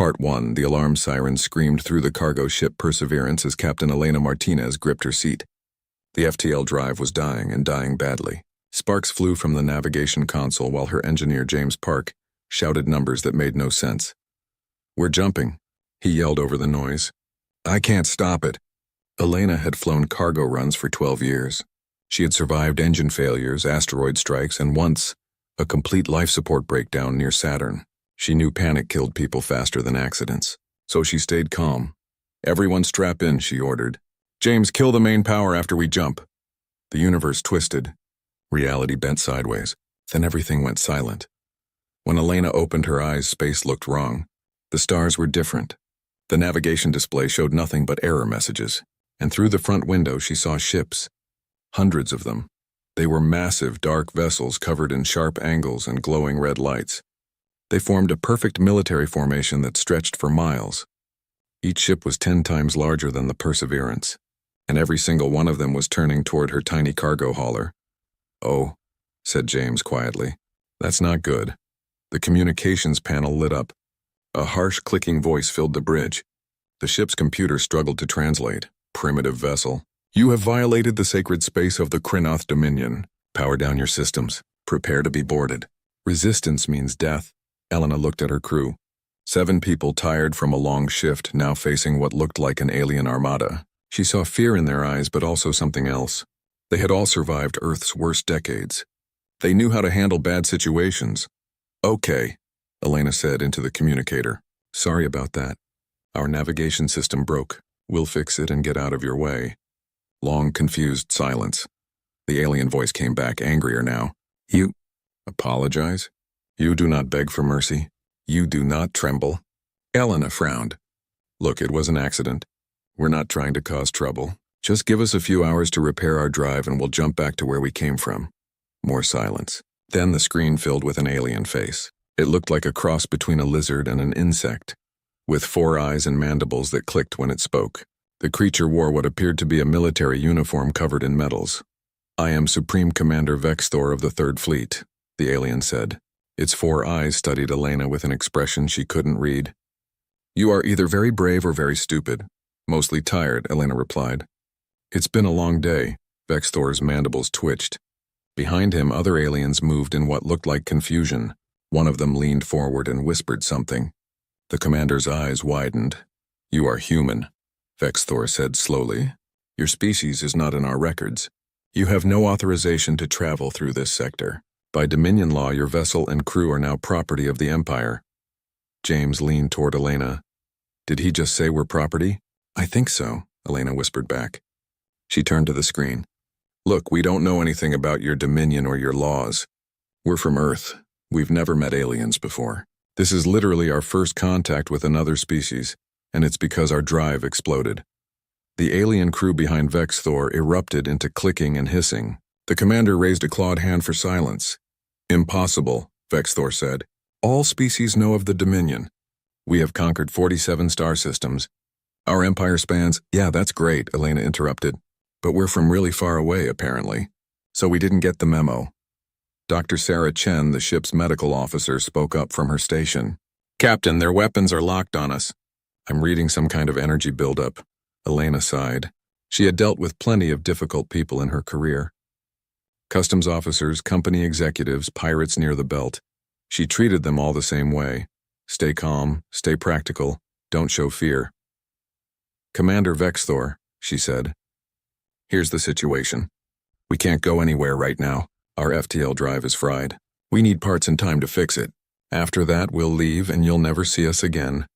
Part 1. The alarm siren screamed through the cargo ship Perseverance as Captain Elena Martinez gripped her seat. The FTL drive was dying and dying badly. Sparks flew from the navigation console while her engineer James Park shouted numbers that made no sense. "We're jumping," he yelled over the noise. "I can't stop it." Elena had flown cargo runs for 12 years. She had survived engine failures, asteroid strikes, and once, a complete life support breakdown near Saturn. She knew panic killed people faster than accidents, so she stayed calm. "Everyone strap in," she ordered. "James, kill the main power after we jump." The universe twisted. Reality bent sideways. Then everything went silent. When Elena opened her eyes, space looked wrong. The stars were different. The navigation display showed nothing but error messages, and through the front window she saw ships. Hundreds of them. They were massive, dark vessels covered in sharp angles and glowing red lights. They formed a perfect military formation that stretched for miles. Each ship was 10 times larger than the Perseverance, and every single one of them was turning toward her tiny cargo hauler. "Oh," said James quietly. "That's not good." The communications panel lit up. A harsh clicking voice filled the bridge. The ship's computer struggled to translate. "Primitive vessel. You have violated the sacred space of the Crinoth Dominion. Power down your systems. Prepare to be boarded. Resistance means death." Elena looked at her crew. 7 people tired from a long shift, now facing what looked like an alien armada. She saw fear in their eyes, but also something else. They had all survived Earth's worst decades. They knew how to handle bad situations. "Okay," Elena said into the communicator. "Sorry about that. Our navigation system broke. We'll fix it and get out of your way." Long, confused silence. The alien voice came back, angrier now. "You apologize? You do not beg for mercy. You do not tremble." Elena frowned. "Look, it was an accident. We're not trying to cause trouble. Just give us a few hours to repair our drive and we'll jump back to where we came from." More silence. Then the screen filled with an alien face. It looked like a cross between a lizard and an insect, with 4 eyes and mandibles that clicked when it spoke. The creature wore what appeared to be a military uniform covered in medals. "I am Supreme Commander Vexthor of the 3rd Fleet," the alien said. Its 4 eyes studied Elena with an expression she couldn't read. "You are either very brave or very stupid." "Mostly tired," Elena replied. "It's been a long day." Vexthor's mandibles twitched. Behind him, other aliens moved in what looked like confusion. One of them leaned forward and whispered something. The commander's eyes widened. "You are human," Vexthor said slowly. "Your species is not in our records. You have no authorization to travel through this sector. By Dominion law, your vessel and crew are now property of the Empire." James leaned toward Elena. "Did he just say we're property?" "I think so," Elena whispered back. She turned to the screen. "Look, we don't know anything about your Dominion or your laws. We're from Earth. We've never met aliens before. This is literally our first contact with another species, and it's because our drive exploded." The alien crew behind Vexthor erupted into clicking and hissing. The commander raised a clawed hand for silence. "Impossible," Vexthor said. "All species know of the Dominion. We have conquered 47 star systems. Our empire spans—" "Yeah, that's great," Elena interrupted. "But we're from really far away, apparently. So we didn't get the memo." Dr. Sarah Chen, the ship's medical officer, spoke up from her station. "Captain, their weapons are locked on us." "I'm reading some kind of energy buildup," Elena sighed. She had dealt with plenty of difficult people in her career. Customs officers, company executives, pirates near the belt. She treated them all the same way. Stay calm, stay practical, don't show fear. "Commander Vexthor," she said. "Here's the situation. We can't go anywhere right now. Our FTL drive is fried. We need parts and time to fix it. After that, we'll leave and you'll never see us again.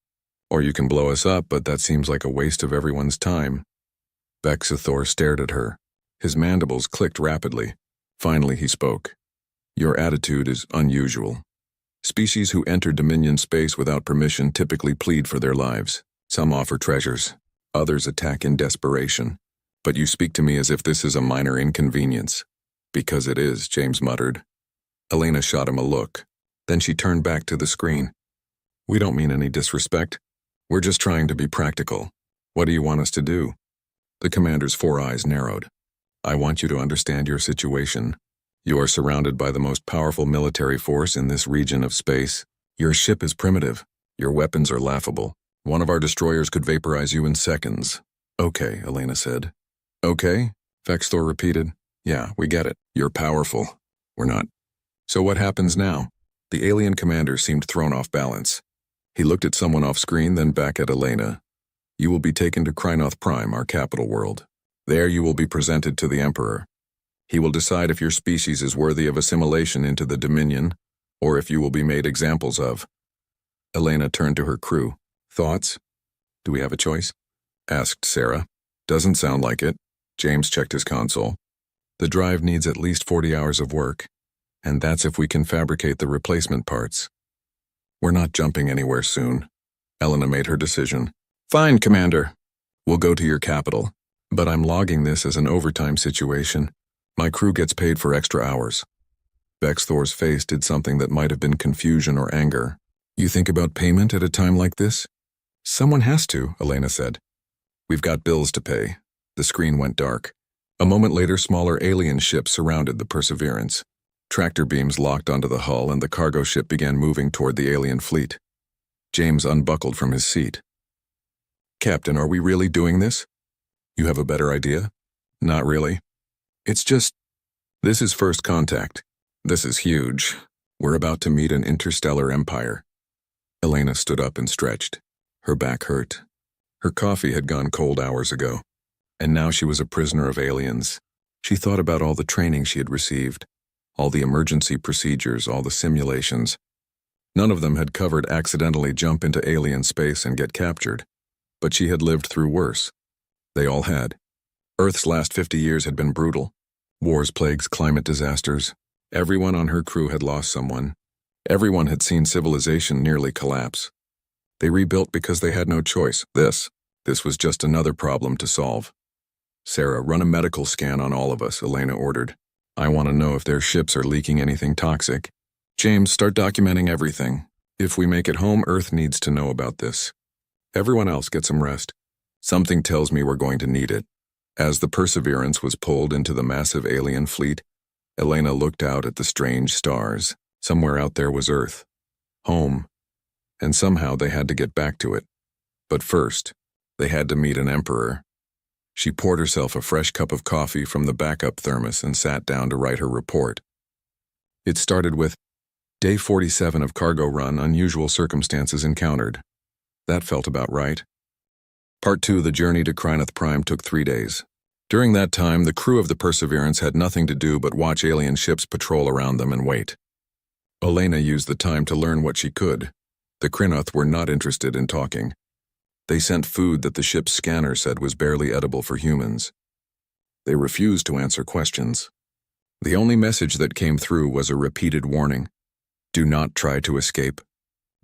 Or you can blow us up, but that seems like a waste of everyone's time." Vexthor stared at her. His mandibles clicked rapidly. Finally, he spoke. "Your attitude is unusual. Species who enter Dominion space without permission typically plead for their lives. Some offer treasures. Others attack in desperation. But you speak to me as if this is a minor inconvenience." "Because it is," James muttered. Elena shot him a look. Then she turned back to the screen. "We don't mean any disrespect. We're just trying to be practical. What do you want us to do?" The commander's 4 eyes narrowed. "I want you to understand your situation. You are surrounded by the most powerful military force in this region of space. Your ship is primitive. Your weapons are laughable. One of our destroyers could vaporize you in seconds. Okay, Elena said. Okay? Vexthor repeated. Yeah, we get it. You're powerful. We're not. So what happens now? The alien commander seemed thrown off balance. He looked at someone off screen, then back at Elena. You will be taken to Krynoth Prime, our capital world. There you will be presented to the Emperor. He will decide if your species is worthy of assimilation into the Dominion, or if you will be made examples of. Elena turned to her crew. Thoughts? Do we have a choice? Asked Sarah. Doesn't sound like it. James checked his console. The drive needs at least 40 hours of work, and that's if we can fabricate the replacement parts. We're not jumping anywhere soon. Elena made her decision. Fine, Commander. We'll go to your capital, but I'm logging this as an overtime situation. My crew gets paid for extra hours. Vexthor's face did something that might have been confusion or anger. You think about payment at a time like this? Someone has to, Elena said. We've got bills to pay. The screen went dark. A moment later, smaller alien ships surrounded the Perseverance. Tractor beams locked onto the hull and the cargo ship began moving toward the alien fleet. James unbuckled from his seat. Captain, are we really doing this? You have a better idea? Not really. It's just, this is first contact. This is huge. We're about to meet an interstellar empire. Elena stood up and stretched. Her back hurt. Her coffee had gone cold hours ago, and now she was a prisoner of aliens. She thought about all the training she had received, all the emergency procedures, all the simulations. None of them had covered accidentally jump into alien space and get captured, but she had lived through worse. They all had. Earth's last 50 years had been brutal. Wars, plagues, climate disasters. Everyone on her crew had lost someone. Everyone had seen civilization nearly collapse. They rebuilt because they had no choice. This was just another problem to solve. Sarah, run a medical scan on all of us, Elena ordered. I want to know if their ships are leaking anything toxic. James, start documenting everything. If we make it home, Earth needs to know about this. Everyone else get some rest. Something tells me we're going to need it. As the Perseverance was pulled into the massive alien fleet, Elena looked out at the strange stars. Somewhere out there was Earth. Home. And somehow they had to get back to it. But first, they had to meet an emperor. She poured herself a fresh cup of coffee from the backup thermos and sat down to write her report. It started with, Day 47 of cargo run, unusual circumstances encountered. That felt about right. Part 2, the journey to Krynoth Prime took 3 days. During that time, the crew of the Perseverance had nothing to do but watch alien ships patrol around them and wait. Elena used the time to learn what she could. The Krynoth were not interested in talking. They sent food that the ship's scanner said was barely edible for humans. They refused to answer questions. The only message that came through was a repeated warning. Do not try to escape.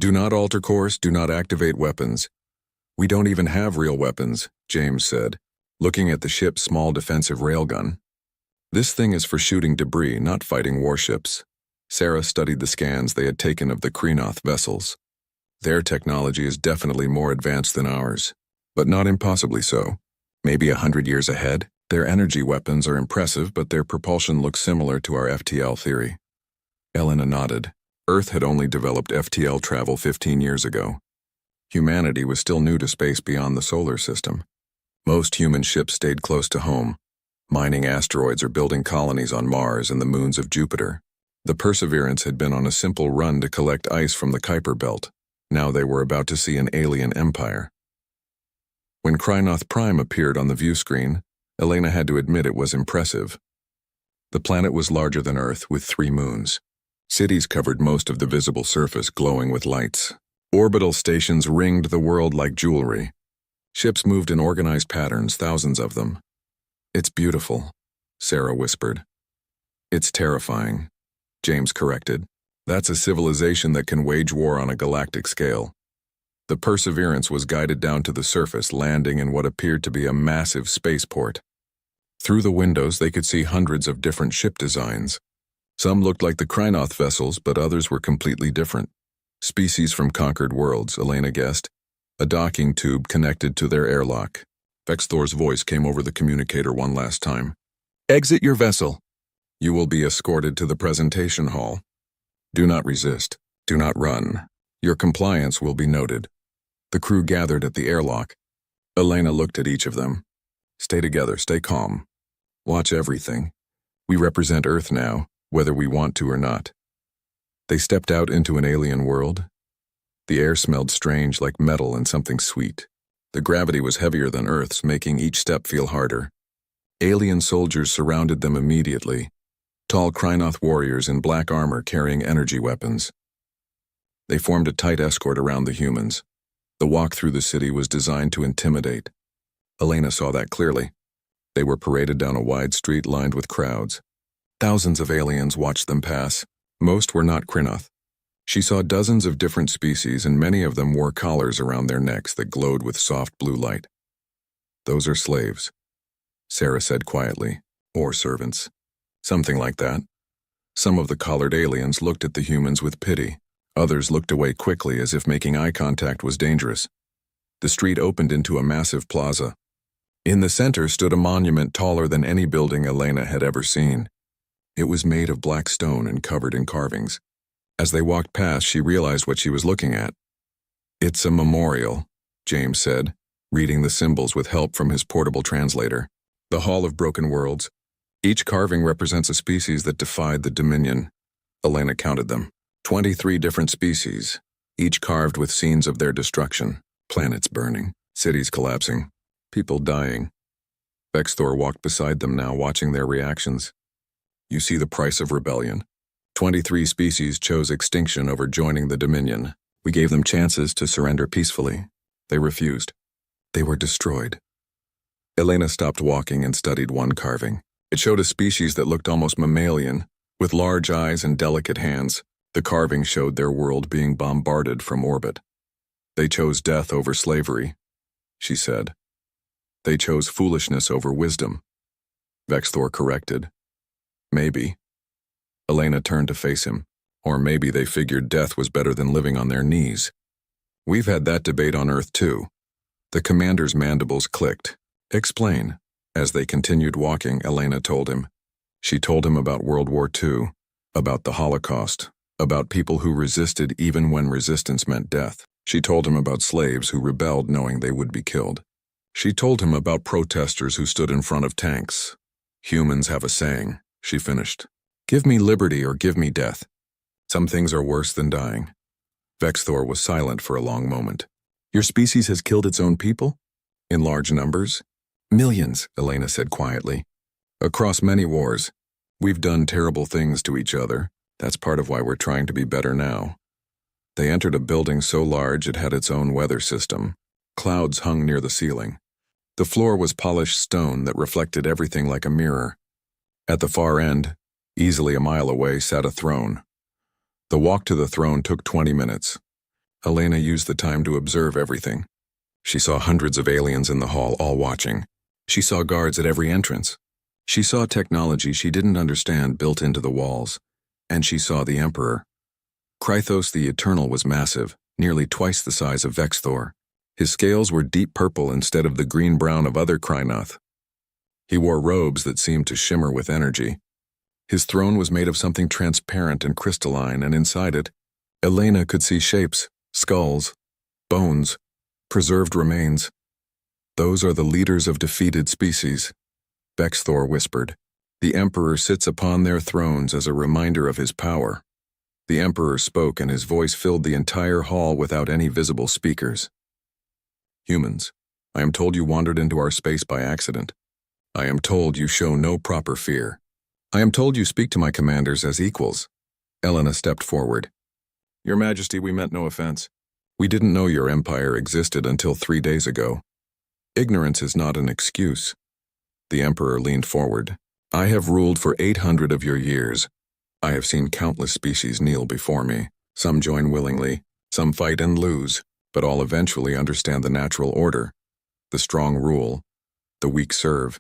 Do not alter course, do not activate weapons. We don't even have real weapons, James said, looking at the ship's small defensive railgun. This thing is for shooting debris, not fighting warships. Sarah studied the scans they had taken of the Krynoth vessels. Their technology is definitely more advanced than ours, but not impossibly so. Maybe 100 years ahead. Their energy weapons are impressive, but their propulsion looks similar to our FTL theory. Elena nodded. Earth had only developed FTL travel 15 years ago. Humanity was still new to space beyond the solar system. Most human ships stayed close to home, mining asteroids or building colonies on Mars and the moons of Jupiter. The Perseverance had been on a simple run to collect ice from the Kuiper Belt. Now they were about to see an alien empire. When Krynoth Prime appeared on the view screen, Elena had to admit it was impressive. The planet was larger than Earth, with 3 moons. Cities covered most of the visible surface, glowing with lights. Orbital stations ringed the world like jewelry. Ships moved in organized patterns, thousands of them. It's beautiful, Sarah whispered. It's terrifying, James corrected. That's a civilization that can wage war on a galactic scale. The Perseverance was guided down to the surface, landing in what appeared to be a massive spaceport. Through the windows, they could see hundreds of different ship designs. Some looked like the Krynoth vessels, but others were completely different. Species from conquered worlds, Elena guessed. A docking tube connected to their airlock. Vexthor's voice came over the communicator one last time. Exit your vessel. You will be escorted to the presentation hall. Do not resist. Do not run. Your compliance will be noted. The crew gathered at the airlock. Elena looked at each of them. Stay together, stay calm. Watch everything. We represent Earth now, whether we want to or not. They stepped out into an alien world. The air smelled strange, like metal and something sweet. The gravity was heavier than Earth's, making each step feel harder. Alien soldiers surrounded them immediately. Tall Krynoth warriors in black armor carrying energy weapons. They formed a tight escort around the humans. The walk through the city was designed to intimidate. Elena saw that clearly. They were paraded down a wide street lined with crowds. Thousands of aliens watched them pass. Most were not Krynoth. She saw dozens of different species, and many of them wore collars around their necks that glowed with soft blue light. Those are slaves, Sarah said quietly. Or servants. Something like that. Some of the collared aliens looked at the humans with pity. Others looked away quickly as if making eye contact was dangerous. The street opened into a massive plaza. In the center stood a monument taller than any building Elena had ever seen. It was made of black stone and covered in carvings. As they walked past, she realized what she was looking at. It's a memorial, James said, reading the symbols with help from his portable translator. The Hall of Broken Worlds. Each carving represents a species that defied the Dominion. Elena counted them. 23 different species, each carved with scenes of their destruction. Planets burning, cities collapsing, people dying. Vexthor walked beside them now, watching their reactions. You see the price of rebellion. 23 species chose extinction over joining the Dominion. We gave them chances to surrender peacefully. They refused. They were destroyed. Elena stopped walking and studied one carving. It showed a species that looked almost mammalian, with large eyes and delicate hands. The carving showed their world being bombarded from orbit. They chose death over slavery, she said. They chose foolishness over wisdom. Vexthor corrected. Maybe. Elena turned to face him. Or maybe they figured death was better than living on their knees. We've had that debate on Earth too. The commander's mandibles clicked. Explain. As they continued walking, Elena told him. She told him about World War II, about the Holocaust, about people who resisted even when resistance meant death. She told him about slaves who rebelled knowing they would be killed. She told him about protesters who stood in front of tanks. Humans have a saying, she finished. Give me liberty or give me death. Some things are worse than dying. Vexthor was silent for a long moment. Your species has killed its own people? In large numbers? Millions, Elena said quietly. Across many wars. We've done terrible things to each other. That's part of why we're trying to be better now. They entered a building so large it had its own weather system. Clouds hung near the ceiling. The floor was polished stone that reflected everything like a mirror. At the far end, easily a mile away, sat a throne. The walk to the throne took 20 minutes. Elena used the time to observe everything. She saw hundreds of aliens in the hall, all watching. She saw guards at every entrance. She saw technology she didn't understand built into the walls. And she saw the Emperor. Krythos the Eternal was massive, nearly twice the size of Vexthor. His scales were deep purple instead of the green-brown of other Krynoth. He wore robes that seemed to shimmer with energy. His throne was made of something transparent and crystalline, and inside it, Elena could see shapes, skulls, bones, preserved remains. Those are the leaders of defeated species, Vexthor whispered. The Emperor sits upon their thrones as a reminder of his power. The Emperor spoke, and his voice filled the entire hall without any visible speakers. Humans, I am told you wandered into our space by accident. I am told you show no proper fear. I am told you speak to my commanders as equals. Elena stepped forward. Your Majesty, we meant no offense. We didn't know your empire existed until 3 days ago. Ignorance is not an excuse. The Emperor leaned forward. I have ruled for 800 of your years. I have seen countless species kneel before me. Some join willingly, some fight and lose, but all eventually understand the natural order. The strong rule, the weak serve.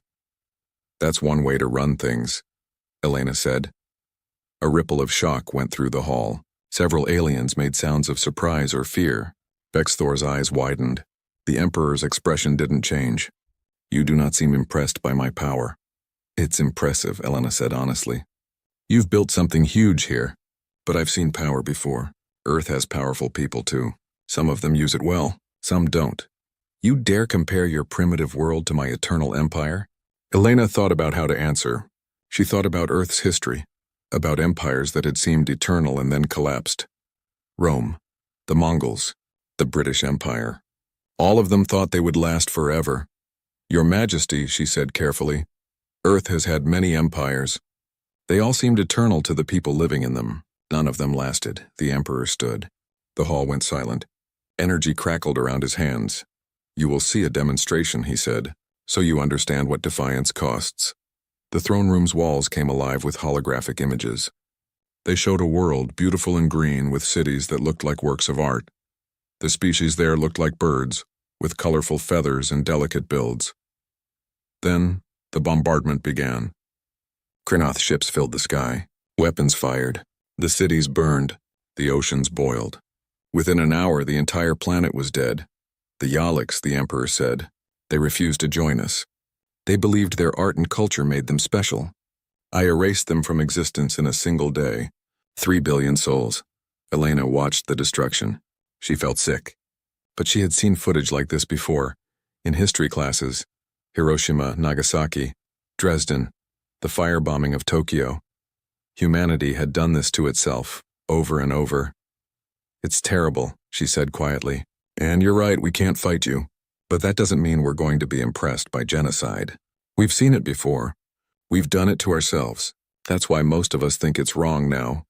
That's one way to run things, Elena said. A ripple of shock went through the hall. Several aliens made sounds of surprise or fear. Vexthor's eyes widened. The Emperor's expression didn't change. You do not seem impressed by my power. It's impressive, Elena said honestly. You've built something huge here, but I've seen power before. Earth has powerful people too. Some of them use it well, some don't. You dare compare your primitive world to my eternal empire? Elena thought about how to answer. She thought about Earth's history, about empires that had seemed eternal and then collapsed. Rome, the Mongols, the British Empire. All of them thought they would last forever. Your Majesty, she said carefully, Earth has had many empires. They all seemed eternal to the people living in them. None of them lasted. The Emperor stood. The hall went silent. Energy crackled around his hands. You will see a demonstration, he said, so you understand what defiance costs. The throne room's walls came alive with holographic images. They showed a world beautiful and green with cities that looked like works of art. The species there looked like birds, with colorful feathers and delicate builds. Then, the bombardment began. Krynoth ships filled the sky. Weapons fired. The cities burned. The oceans boiled. Within an hour, the entire planet was dead. The Yaleks, the Emperor said. They refused to join us. They believed their art and culture made them special. I erased them from existence in a single day. 3 billion souls. Elena watched the destruction. She felt sick. But she had seen footage like this before. In history classes. Hiroshima, Nagasaki, Dresden, the firebombing of Tokyo. Humanity had done this to itself, over and over. It's terrible, she said quietly. And you're right, we can't fight you. But that doesn't mean we're going to be impressed by genocide. We've seen it before. We've done it to ourselves. That's why most of us think it's wrong now.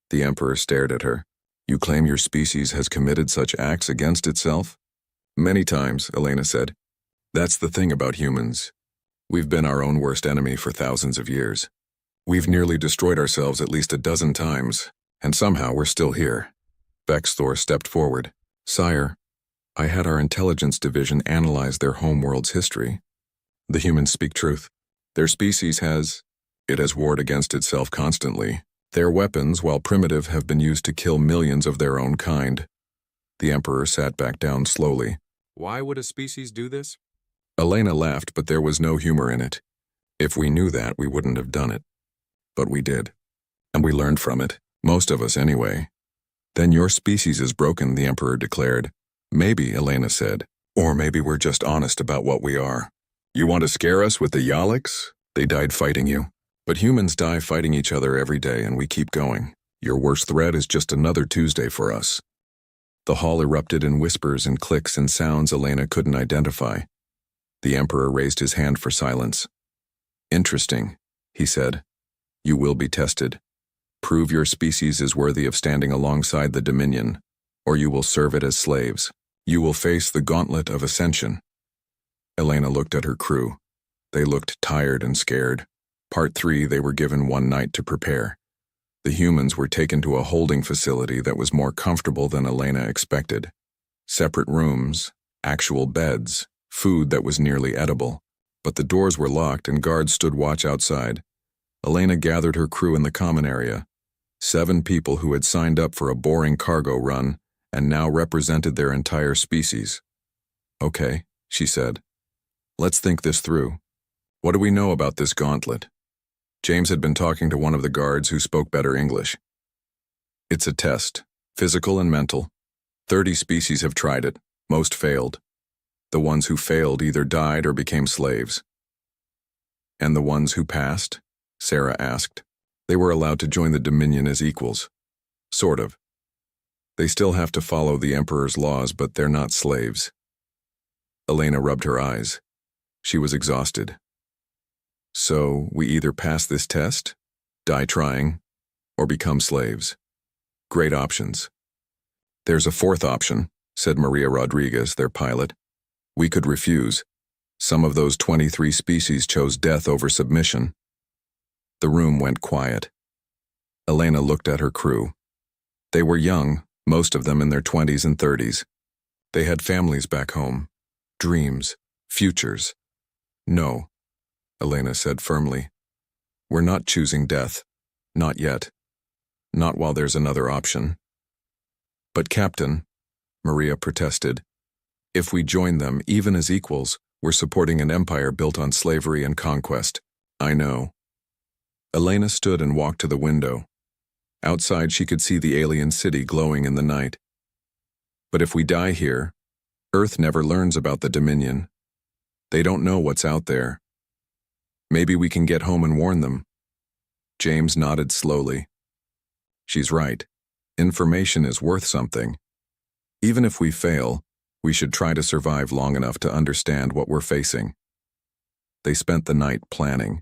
The Emperor stared at her. You claim your species has committed such acts against itself? Many times, Elena said. That's the thing about humans. We've been our own worst enemy for thousands of years. We've nearly destroyed ourselves at least a dozen times, and somehow we're still here. Bexthor stepped forward. Sire, I had our intelligence division analyze their homeworld's history. The humans speak truth. Their species has warred against itself constantly. Their weapons, while primitive, have been used to kill millions of their own kind. The Emperor sat back down slowly. Why would a species do this? Elena laughed, but there was no humor in it. If we knew that, we wouldn't have done it. But we did. And we learned from it. Most of us, anyway. Then your species is broken, the Emperor declared. Maybe, Elena said. Or maybe we're just honest about what we are. You want to scare us with the Yaleks? They died fighting you. But humans die fighting each other every day, and we keep going. Your worst threat is just another Tuesday for us. The hall erupted in whispers and clicks and sounds Elena couldn't identify. The Emperor raised his hand for silence. Interesting, he said. You will be tested. Prove your species is worthy of standing alongside the Dominion, or you will serve it as slaves. You will face the gauntlet of ascension. Elena looked at her crew. They looked tired and scared. Part 3, they were given one night to prepare. The humans were taken to a holding facility that was more comfortable than Elena expected. Separate rooms, actual beds, food that was nearly edible. But the doors were locked and guards stood watch outside. Elena gathered her crew in the common area. 7 people who had signed up for a boring cargo run and now represented their entire species. Okay, she said. Let's think this through. What do we know about this gauntlet? James had been talking to one of the guards who spoke better English. It's a test, physical and mental. 30 species have tried it, most failed. The ones who failed either died or became slaves. And the ones who passed? Sarah asked. They were allowed to join the Dominion as equals. Sort of. They still have to follow the Emperor's laws, but they're not slaves. Elena rubbed her eyes. She was exhausted. So, we either pass this test, die trying, or become slaves. Great options. There's a 4th option, said Maria Rodriguez, their pilot. We could refuse. Some of those 23 species chose death over submission. The room went quiet. Elena looked at her crew. They were young, most of them in their 20s and 30s. They had families back home, dreams, futures. No, Elena said firmly. We're not choosing death. Not yet. Not while there's another option. But Captain, Maria protested, if we join them, even as equals, we're supporting an empire built on slavery and conquest. I know. Elena stood and walked to the window. Outside, she could see the alien city glowing in the night. But if we die here, Earth never learns about the Dominion. They don't know what's out there. Maybe we can get home and warn them. James nodded slowly. She's right. Information is worth something. Even if we fail, we should try to survive long enough to understand what we're facing. They spent the night planning.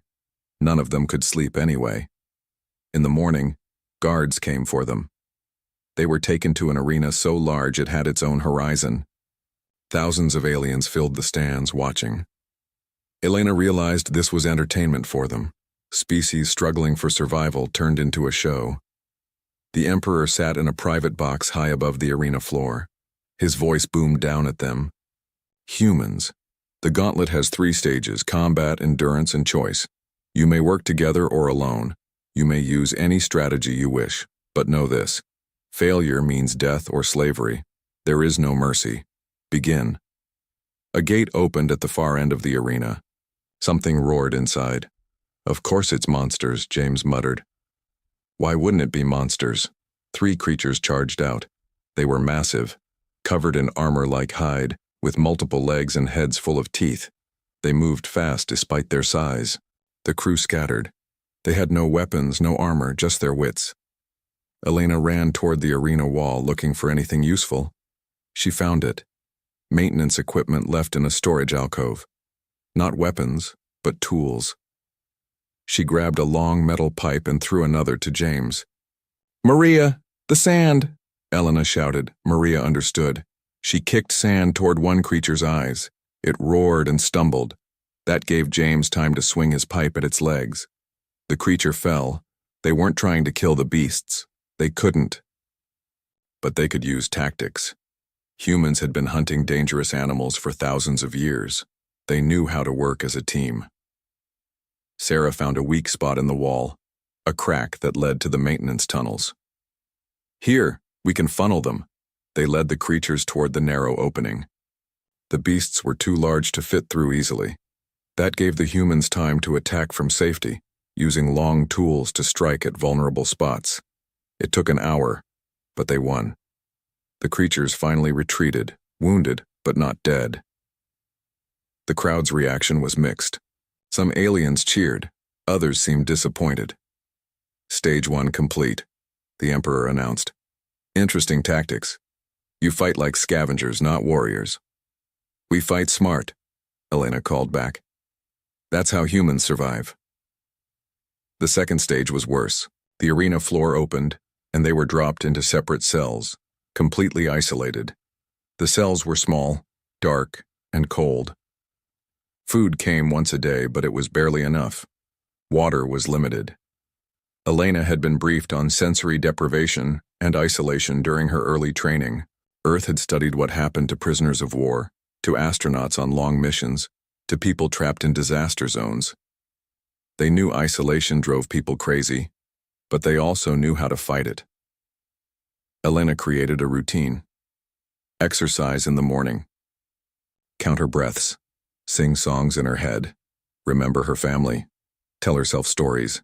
None of them could sleep anyway. In the morning, guards came for them. They were taken to an arena so large it had its own horizon. Thousands of aliens filled the stands watching. Elena realized this was entertainment for them. Species struggling for survival turned into a show. The Emperor sat in a private box high above the arena floor. His voice boomed down at them. Humans. The gauntlet has 3 stages: combat, endurance, and choice. You may work together or alone. You may use any strategy you wish. But know this: failure means death or slavery. There is no mercy. Begin. A gate opened at the far end of the arena. Something roared inside. Of course it's monsters, James muttered. Why wouldn't it be monsters? 3 creatures charged out. They were massive, covered in armor like hide, with multiple legs and heads full of teeth. They moved fast despite their size. The crew scattered. They had no weapons, no armor, just their wits. Elena ran toward the arena wall looking for anything useful. She found it. Maintenance equipment left in a storage alcove. Not weapons, but tools. She grabbed a long metal pipe and threw another to James. "Maria, the sand!" Elena shouted. Maria understood. She kicked sand toward one creature's eyes. It roared and stumbled. That gave James time to swing his pipe at its legs. The creature fell. They weren't trying to kill the beasts. They couldn't. But they could use tactics. Humans had been hunting dangerous animals for thousands of years. They knew how to work as a team. Sarah found a weak spot in the wall, a crack that led to the maintenance tunnels. "Here, we can funnel them." They led the creatures toward the narrow opening. The beasts were too large to fit through easily. That gave the humans time to attack from safety, using long tools to strike at vulnerable spots. It took an hour, but they won. The creatures finally retreated, wounded but not dead. The crowd's reaction was mixed. Some aliens cheered, others seemed disappointed. "Stage 1 complete," the Emperor announced. "Interesting tactics. You fight like scavengers, not warriors." "We fight smart," Elena called back. "That's how humans survive." The second stage was worse. The arena floor opened, and they were dropped into separate cells, completely isolated. The cells were small, dark, and cold. Food came once a day, but it was barely enough. Water was limited. Elena had been briefed on sensory deprivation and isolation during her early training. Earth had studied what happened to prisoners of war, to astronauts on long missions, to people trapped in disaster zones. They knew isolation drove people crazy, but they also knew how to fight it. Elena created a routine. Exercise in the morning. Count her breaths. Sing songs in her head. Remember her family. Tell herself stories.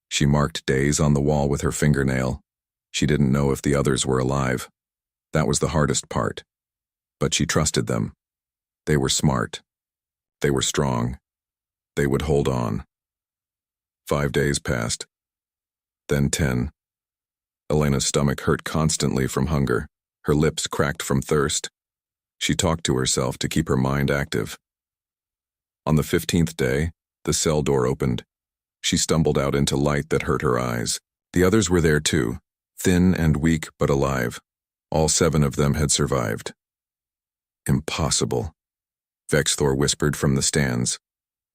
She marked days on the wall with her fingernail. She didn't know if the others were alive. That was the hardest part. But she trusted them. They were smart. They were strong. They would hold on. 5 days passed. Then 10. Elena's stomach hurt constantly from hunger. Her lips cracked from thirst. She talked to herself to keep her mind active. On the 15th day, the cell door opened. She stumbled out into light that hurt her eyes. The others were there too, thin and weak but alive. All 7 of them had survived. "Impossible," Vexthor whispered from the stands.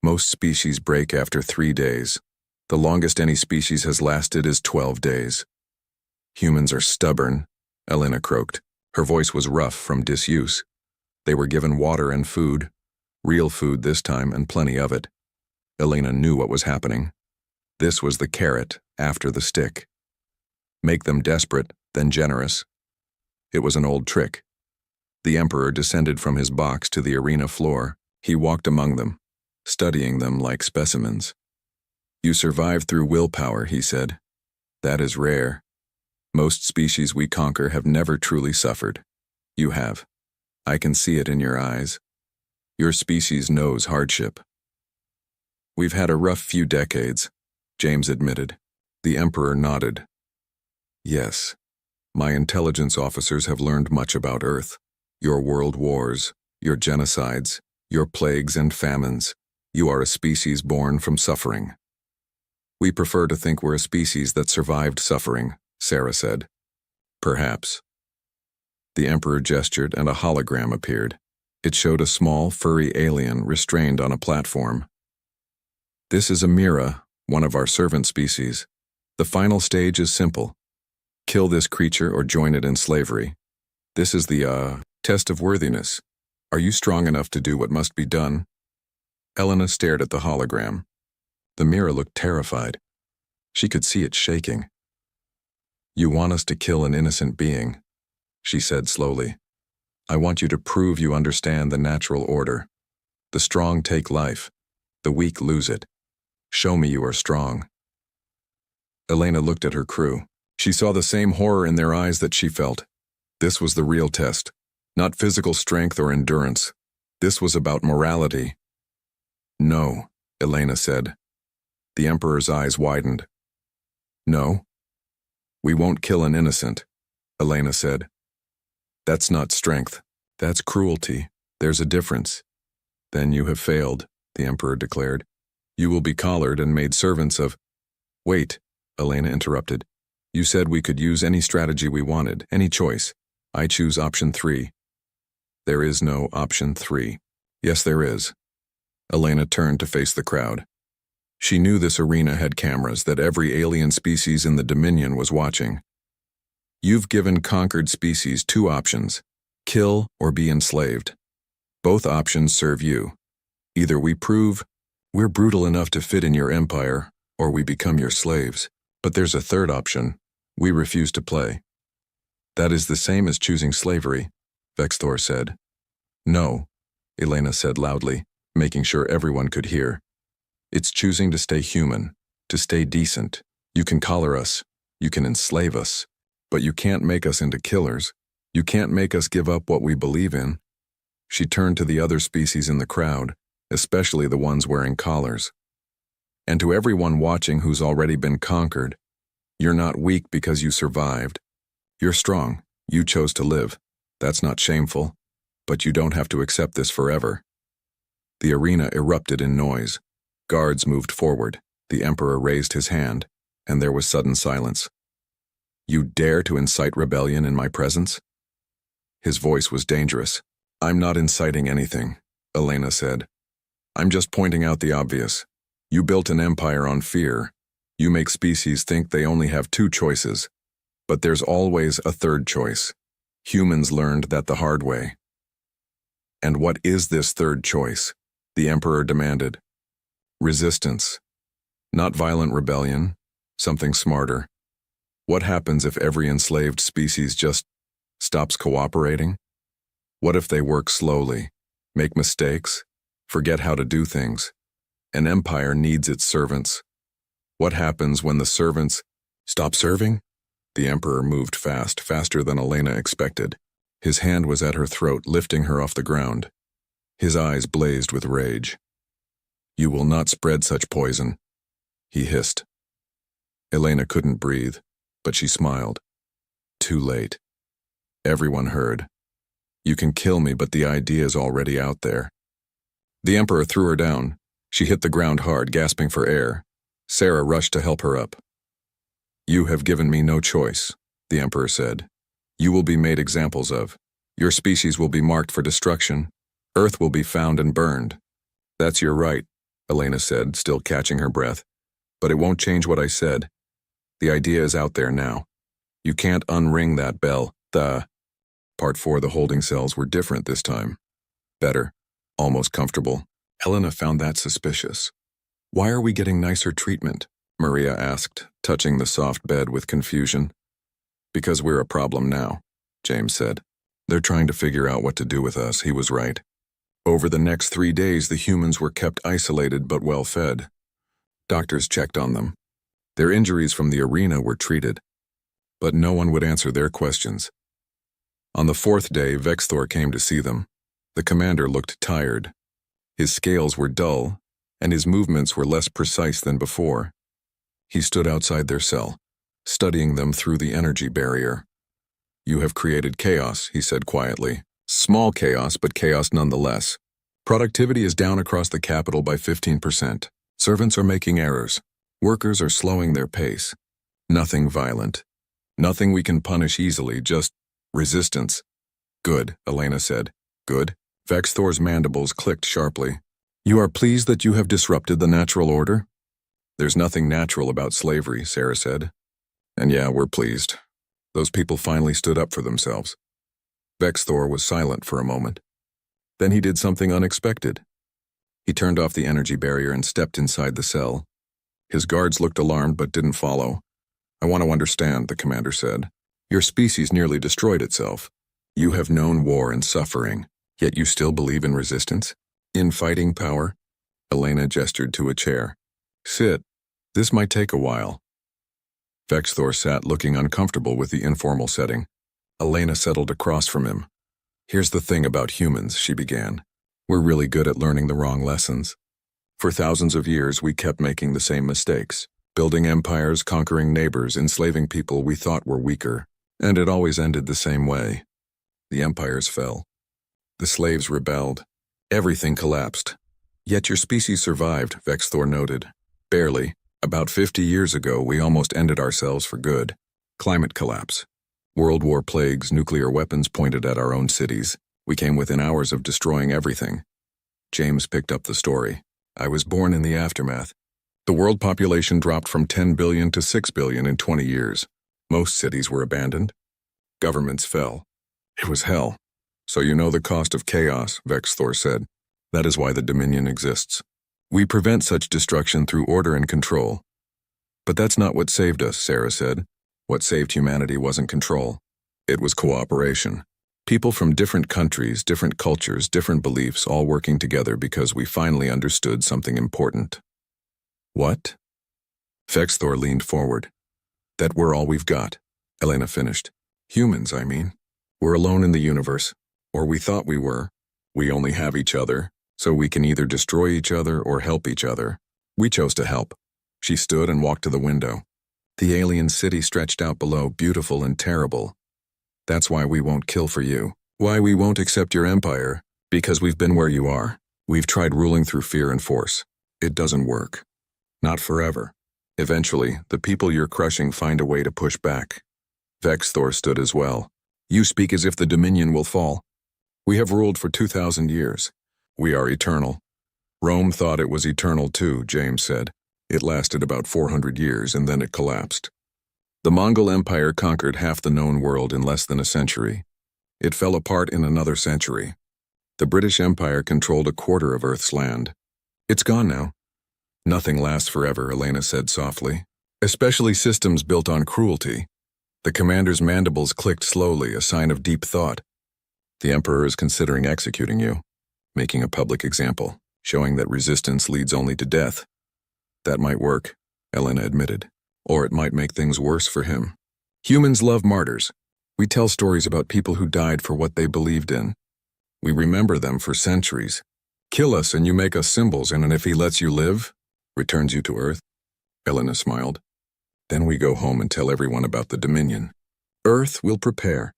"Most species break after 3 days. The longest any species has lasted is 12 days. "Humans are stubborn," Elena croaked. Her voice was rough from disuse. They were given water and food. Real food this time, and plenty of it. Elena knew what was happening. This was the carrot after the stick. Make them desperate, then generous. It was an old trick. The Emperor descended from his box to the arena floor. He walked among them, studying them like specimens. "You survived through willpower," he said. That is rare. Most species we conquer have never truly suffered. You have. I can see it in your eyes. Your species knows hardship. We've had a rough few decades, James admitted. The Emperor nodded. Yes. My intelligence officers have learned much about Earth. Your world wars, your genocides, your plagues and famines. You are a species born from suffering. We prefer to think we're a species that survived suffering, Sarah said. Perhaps. The Emperor gestured and a hologram appeared. It showed a small, furry alien restrained on a platform. This is a Mira, one of our servant species. The final stage is simple. Kill this creature or join it in slavery. This is the, test of worthiness. Are you strong enough to do what must be done? Elena stared at the hologram. The Mira looked terrified. She could see it shaking. You want us to kill an innocent being, she said slowly. I want you to prove you understand the natural order. The strong take life. The weak lose it. Show me you are strong. Elena looked at her crew. She saw the same horror in their eyes that she felt. This was the real test. Not physical strength or endurance. This was about morality. No, Elena said. The Emperor's eyes widened. No. We won't kill an innocent, Elena said. That's not strength. That's cruelty. There's a difference. Then you have failed, the Emperor declared. You will be collared and made servants of— Wait, Elena interrupted. You said we could use any strategy we wanted, any choice. I choose option 3. There is no option 3. Yes, there is. Elena turned to face the crowd. She knew this arena had cameras, that every alien species in the Dominion was watching. You've given conquered species 2 options: kill or be enslaved. Both options serve you. Either we prove we're brutal enough to fit in your empire, or we become your slaves. But there's a third option. We refuse to play. That is the same as choosing slavery, Vexthor said. No, Elena said loudly, making sure everyone could hear. It's choosing to stay human, to stay decent. You can collar us, you can enslave us, but you can't make us into killers. You can't make us give up what we believe in. She turned to the other species in the crowd, especially the ones wearing collars. And to everyone watching who's already been conquered, you're not weak because you survived. You're strong. You chose to live. That's not shameful, but you don't have to accept this forever. The arena erupted in noise. Guards moved forward. The Emperor raised his hand, and there was sudden silence. You dare to incite rebellion in my presence? His voice was dangerous. I'm not inciting anything, Elena said. I'm just pointing out the obvious. You built an empire on fear. You make species think they only have 2 choices. But there's always a third choice. Humans learned that the hard way. And what is this third choice? The Emperor demanded. Resistance. Not violent rebellion. Something smarter. What happens if every enslaved species just stops cooperating? What if they work slowly, make mistakes, forget how to do things? An empire needs its servants. What happens when the servants stop serving? The Emperor moved fast, faster than Elena expected. His hand was at her throat, lifting her off the ground. His eyes blazed with rage. You will not spread such poison, he hissed. Elena couldn't breathe, but she smiled. Too late. Everyone heard. You can kill me, but the idea is already out there. The Emperor threw her down. She hit the ground hard, gasping for air. Sarah rushed to help her up. You have given me no choice, the Emperor said. You will be made examples of. Your species will be marked for destruction. Earth will be found and burned. That's your right, Elena said, still catching her breath. But it won't change what I said. The idea is out there now. You can't unring that bell. Part 4, the holding cells were different this time. Better. Almost comfortable. Elena found that suspicious. Why are we getting nicer treatment? Maria asked, touching the soft bed with confusion. Because we're a problem now, James said. They're trying to figure out what to do with us. He was right. Over the next 3 days, the humans were kept isolated but well fed. Doctors checked on them. Their injuries from the arena were treated, but no one would answer their questions. On the fourth day, Vexthor came to see them. The commander looked tired. His scales were dull, and his movements were less precise than before. He stood outside their cell, studying them through the energy barrier. "You have created chaos," he said quietly. "Small chaos, but chaos nonetheless. Productivity is down across the capital by 15%. Servants are making errors. Workers are slowing their pace. Nothing violent. Nothing we can punish easily, just resistance." "Good," Elena said. "Good." Vexthor's mandibles clicked sharply. "You are pleased that you have disrupted the natural order?" "There's nothing natural about slavery," Sarah said. "And yeah, we're pleased. Those people finally stood up for themselves." Vexthor was silent for a moment. Then he did something unexpected. He turned off the energy barrier and stepped inside the cell. His guards looked alarmed but didn't follow. "I want to understand," the commander said. "Your species nearly destroyed itself. You have known war and suffering, yet you still believe in resistance? In fighting power?" Elena gestured to a chair. "Sit. This might take a while." Vexthor sat looking uncomfortable with the informal setting. Elena settled across from him. "Here's the thing about humans," she began. "We're really good at learning the wrong lessons. For thousands of years, we kept making the same mistakes, building empires, conquering neighbors, enslaving people we thought were weaker, and it always ended the same way. The empires fell. The slaves rebelled. Everything collapsed. Yet your species survived," Vexthor noted. "Barely. About 50 years ago, we almost ended ourselves for good. Climate collapse. World war plagues, nuclear weapons pointed at our own cities. We came within hours of destroying everything." James picked up the story. "I was born in the aftermath. The world population dropped from 10 billion to 6 billion in 20 years. Most cities were abandoned. Governments fell. It was hell. So you know the cost of chaos," Vexthor said. "That is why the Dominion exists. We prevent such destruction through order and control." "But that's not what saved us," Sarah said. "What saved humanity wasn't control. It was cooperation. People from different countries, different cultures, different beliefs, all working together because we finally understood something important." "What?" Vexthor leaned forward. "That we're all we've got," Elena finished. "Humans, I mean. We're alone in the universe. Or we thought we were. We only have each other, so we can either destroy each other or help each other. We chose to help." She stood and walked to the window. The alien city stretched out below, beautiful and terrible. "That's why we won't kill for you. Why we won't accept your empire. Because we've been where you are. We've tried ruling through fear and force. It doesn't work. Not forever. Eventually, the people you're crushing find a way to push back." Vexthor stood as well. "You speak as if the Dominion will fall. We have ruled for 2,000 years. We are eternal." "Rome thought it was eternal too," James said. "It lasted about 400 years and then it collapsed. The Mongol Empire conquered half the known world in less than a century. It fell apart in another century. The British Empire controlled a quarter of Earth's land. It's gone now." "Nothing lasts forever," Elena said softly. "Especially systems built on cruelty." The commander's mandibles clicked slowly, a sign of deep thought. "The Emperor is considering executing you, making a public example, showing that resistance leads only to death." "That might work," Elena admitted. "Or it might make things worse for him. Humans love martyrs. We tell stories about people who died for what they believed in. We remember them for centuries. Kill us and you make us symbols, and if he lets you live, returns you to Earth." Elena smiled. "Then we go home and tell everyone about the Dominion. Earth will prepare.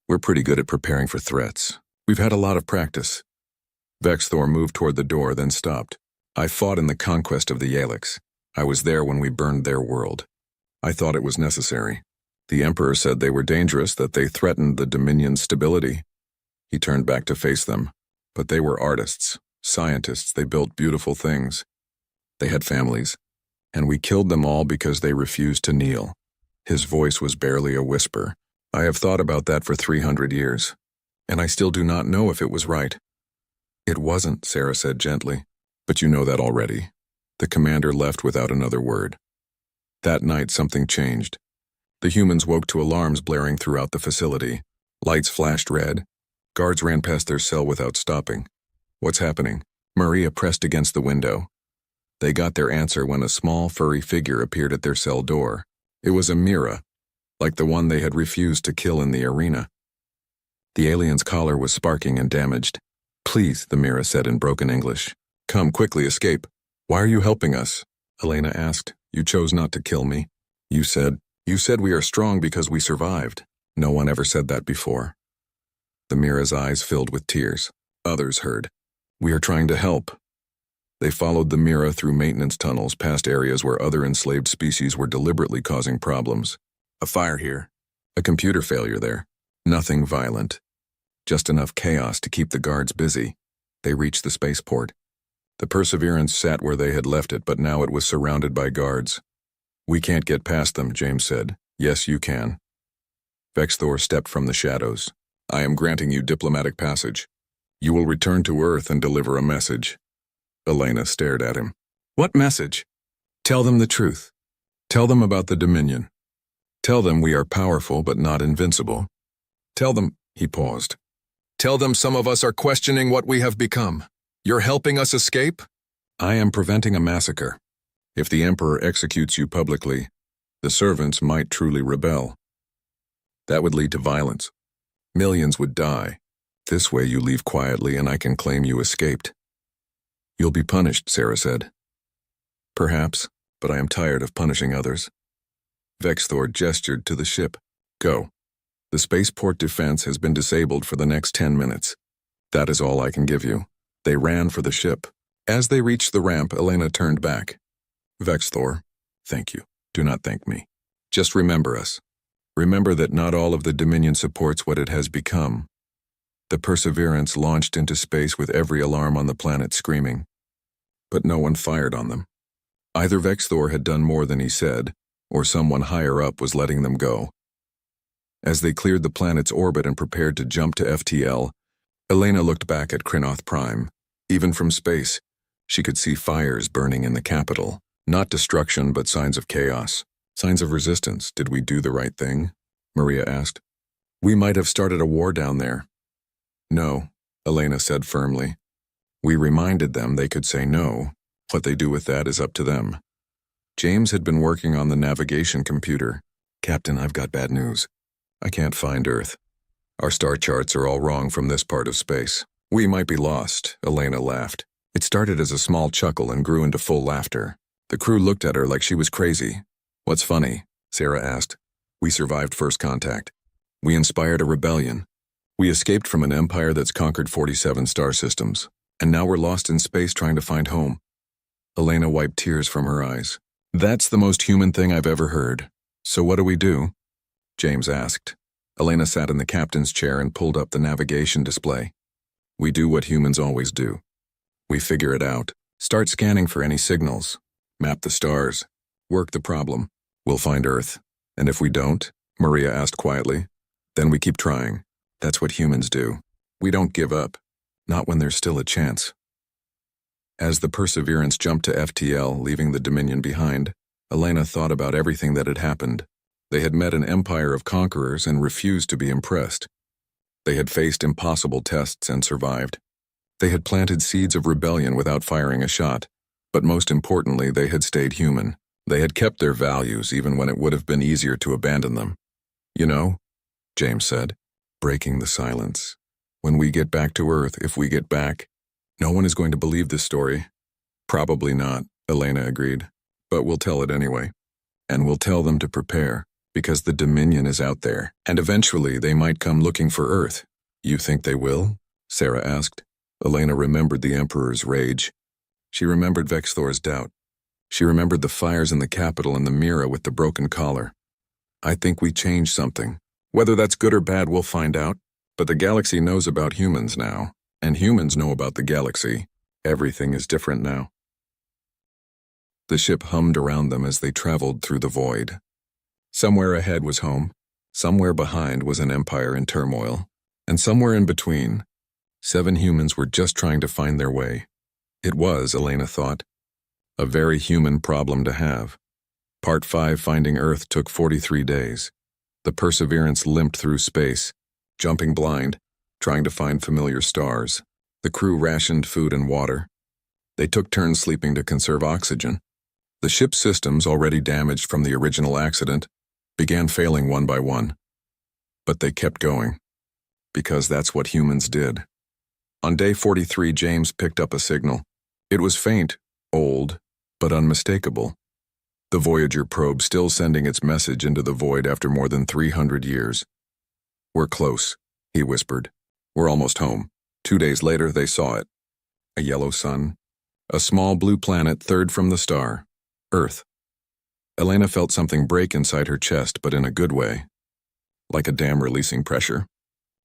We're pretty good at preparing for threats. We've had a lot of practice." Vexthor moved toward the door, then stopped. "I fought in the conquest of the Yalix. I was there when we burned their world. I thought it was necessary. The Emperor said they were dangerous, that they threatened the Dominion's stability." He turned back to face them. "But they were artists, scientists. They built beautiful things. They had families. And we killed them all because they refused to kneel." His voice was barely a whisper. "I have thought about that for 300 years. And I still do not know if it was right." "It wasn't," Sarah said gently. "But you know that already." The commander left without another word. That night something changed. The humans woke to alarms blaring throughout the facility. Lights flashed red. Guards ran past their cell without stopping. "What's happening?" Maria pressed against the window. They got their answer when a small, furry figure appeared at their cell door. It was a Mira, like the one they had refused to kill in the arena. The alien's collar was sparking and damaged. "Please," the Mira said in broken English. "Come quickly, escape." "Why are you helping us?" Elena asked. "You chose not to kill me. You said we are strong because we survived." "No one ever said that before." The Mira's eyes filled with tears. Others heard. "We are trying to help." They followed the Mira through maintenance tunnels past areas where other enslaved species were deliberately causing problems. A fire here. A computer failure there. Nothing violent. Just enough chaos to keep the guards busy. They reached the spaceport. The Perseverance sat where they had left it, but now it was surrounded by guards. "We can't get past them," James said. "Yes, you can." Vexthor stepped from the shadows. "I am granting you diplomatic passage. You will return to Earth and deliver a message." Elena stared at him. "What message?" "Tell them the truth. Tell them about the Dominion. Tell them we are powerful but not invincible. Tell them," he paused. "Tell them some of us are questioning what we have become. You're helping us escape?" "I am preventing a massacre. If the Emperor executes you publicly, the servants might truly rebel. That would lead to violence. Millions would die. This way you leave quietly and I can claim you escaped." "You'll be punished," Sarah said. "Perhaps, but I am tired of punishing others." Vexthor gestured to the ship. "Go. The spaceport defense has been disabled for the next 10 minutes. That is all I can give you." They ran for the ship. As they reached the ramp, Elena turned back. "Vexthor, thank you. Do not thank me. Just remember us. Remember that not all of the Dominion supports what it has become." The Perseverance launched into space with every alarm on the planet screaming. But no one fired on them. Either Vexthor had done more than he said, or someone higher up was letting them go. As they cleared the planet's orbit and prepared to jump to FTL, Elena looked back at Krinoth Prime. Even from space, she could see fires burning in the capital. Not destruction, but signs of chaos. Signs of resistance. "Did we do the right thing?" Maria asked. "We might have started a war down there." "No," Elena said firmly. "We reminded them they could say no. What they do with that is up to them." James had been working on the navigation computer. "Captain, I've got bad news. I can't find Earth. Our star charts are all wrong from this part of space. We might be lost," Elena laughed. It started as a small chuckle and grew into full laughter. The crew looked at her like she was crazy. "What's funny?" Sarah asked. "We survived first contact. We inspired a rebellion. We escaped from an empire that's conquered 47 star systems. And now we're lost in space trying to find home." Elena wiped tears from her eyes. "That's the most human thing I've ever heard. So what do we do?" James asked. Elena sat in the captain's chair and pulled up the navigation display. "We do what humans always do. We figure it out. Start scanning for any signals. Map the stars. Work the problem. We'll find Earth. And if we don't," Maria asked quietly, "then we keep trying. That's what humans do. We don't give up. Not when there's still a chance." As the Perseverance jumped to FTL, leaving the Dominion behind, Elena thought about everything that had happened. They had met an empire of conquerors and refused to be impressed. They had faced impossible tests and survived. They had planted seeds of rebellion without firing a shot. But most importantly, they had stayed human. They had kept their values even when it would have been easier to abandon them. "You know," James said, breaking the silence, "when we get back to Earth, if we get back, no one is going to believe this story." "Probably not," Elena agreed. "But we'll tell it anyway. And we'll tell them to prepare, because the Dominion is out there, and eventually they might come looking for Earth." "You think they will?" Sarah asked. Elena remembered the Emperor's rage. She remembered Vexthor's doubt. She remembered the fires in the capital and the Mira with the broken collar. "I think we changed something. Whether that's good or bad, we'll find out. But the galaxy knows about humans now, and humans know about the galaxy. Everything is different now." The ship hummed around them as they traveled through the void. Somewhere ahead was home, somewhere behind was an empire in turmoil, and somewhere in between, 7 humans were just trying to find their way. It was, Elena thought, a very human problem to have. Part 5, Finding Earth, took 43 days. The Perseverance limped through space, jumping blind, trying to find familiar stars. The crew rationed food and water. They took turns sleeping to conserve oxygen. The ship's systems, already damaged from the original accident, began failing one by one. But they kept going, because that's what humans did. On day 43, James picked up a signal. It was faint, old, but unmistakable. The Voyager probe still sending its message into the void after more than 300 years. "We're close," he whispered. "We're almost home." 2 days later, they saw it. A yellow sun. A small blue planet third from the star. Earth. Elena felt something break inside her chest, but in a good way. Like a dam releasing pressure.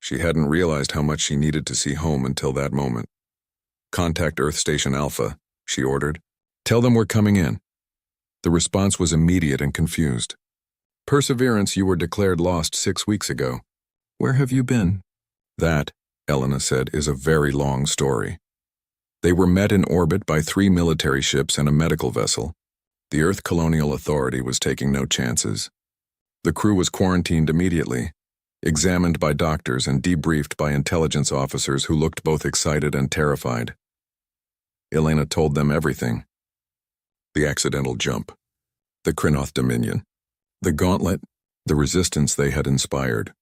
She hadn't realized how much she needed to see home until that moment. "Contact Earth Station Alpha," she ordered. "Tell them we're coming in." The response was immediate and confused. "Perseverance, you were declared lost 6 weeks ago. Where have you been?" "That," Elena said, "is a very long story." They were met in orbit by 3 military ships and a medical vessel. The Earth Colonial Authority was taking no chances. The crew was quarantined immediately, examined by doctors and debriefed by intelligence officers who looked both excited and terrified. Elena told them everything. The accidental jump, the Krynoth Dominion, the gauntlet, the resistance they had inspired.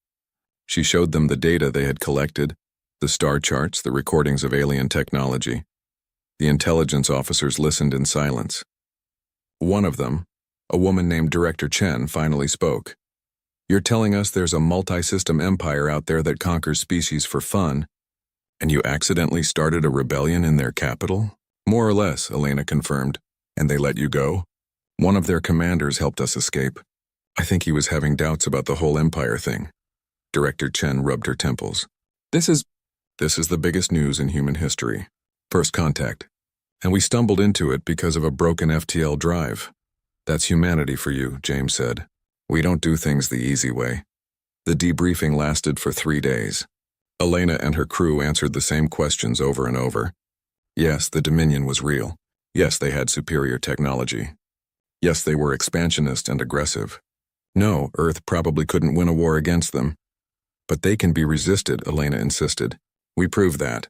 She showed them the data they had collected, the star charts, the recordings of alien technology. The intelligence officers listened in silence. One of them, a woman named Director Chen, finally spoke. "You're telling us there's a multi-system empire out there that conquers species for fun, and you accidentally started a rebellion in their capital?" "More or less," Elena confirmed. "And they let you go?" "One of their commanders helped us escape. I think he was having doubts about the whole empire thing." Director Chen rubbed her temples. This is the biggest news in human history. First contact. And we stumbled into it because of a broken FTL drive." "That's humanity for you," James said. "We don't do things the easy way." The debriefing lasted for 3 days. Elena and her crew answered the same questions over and over. Yes, the Dominion was real. Yes, they had superior technology. Yes, they were expansionist and aggressive. No, Earth probably couldn't win a war against them. "But they can be resisted," Elena insisted. "We proved that.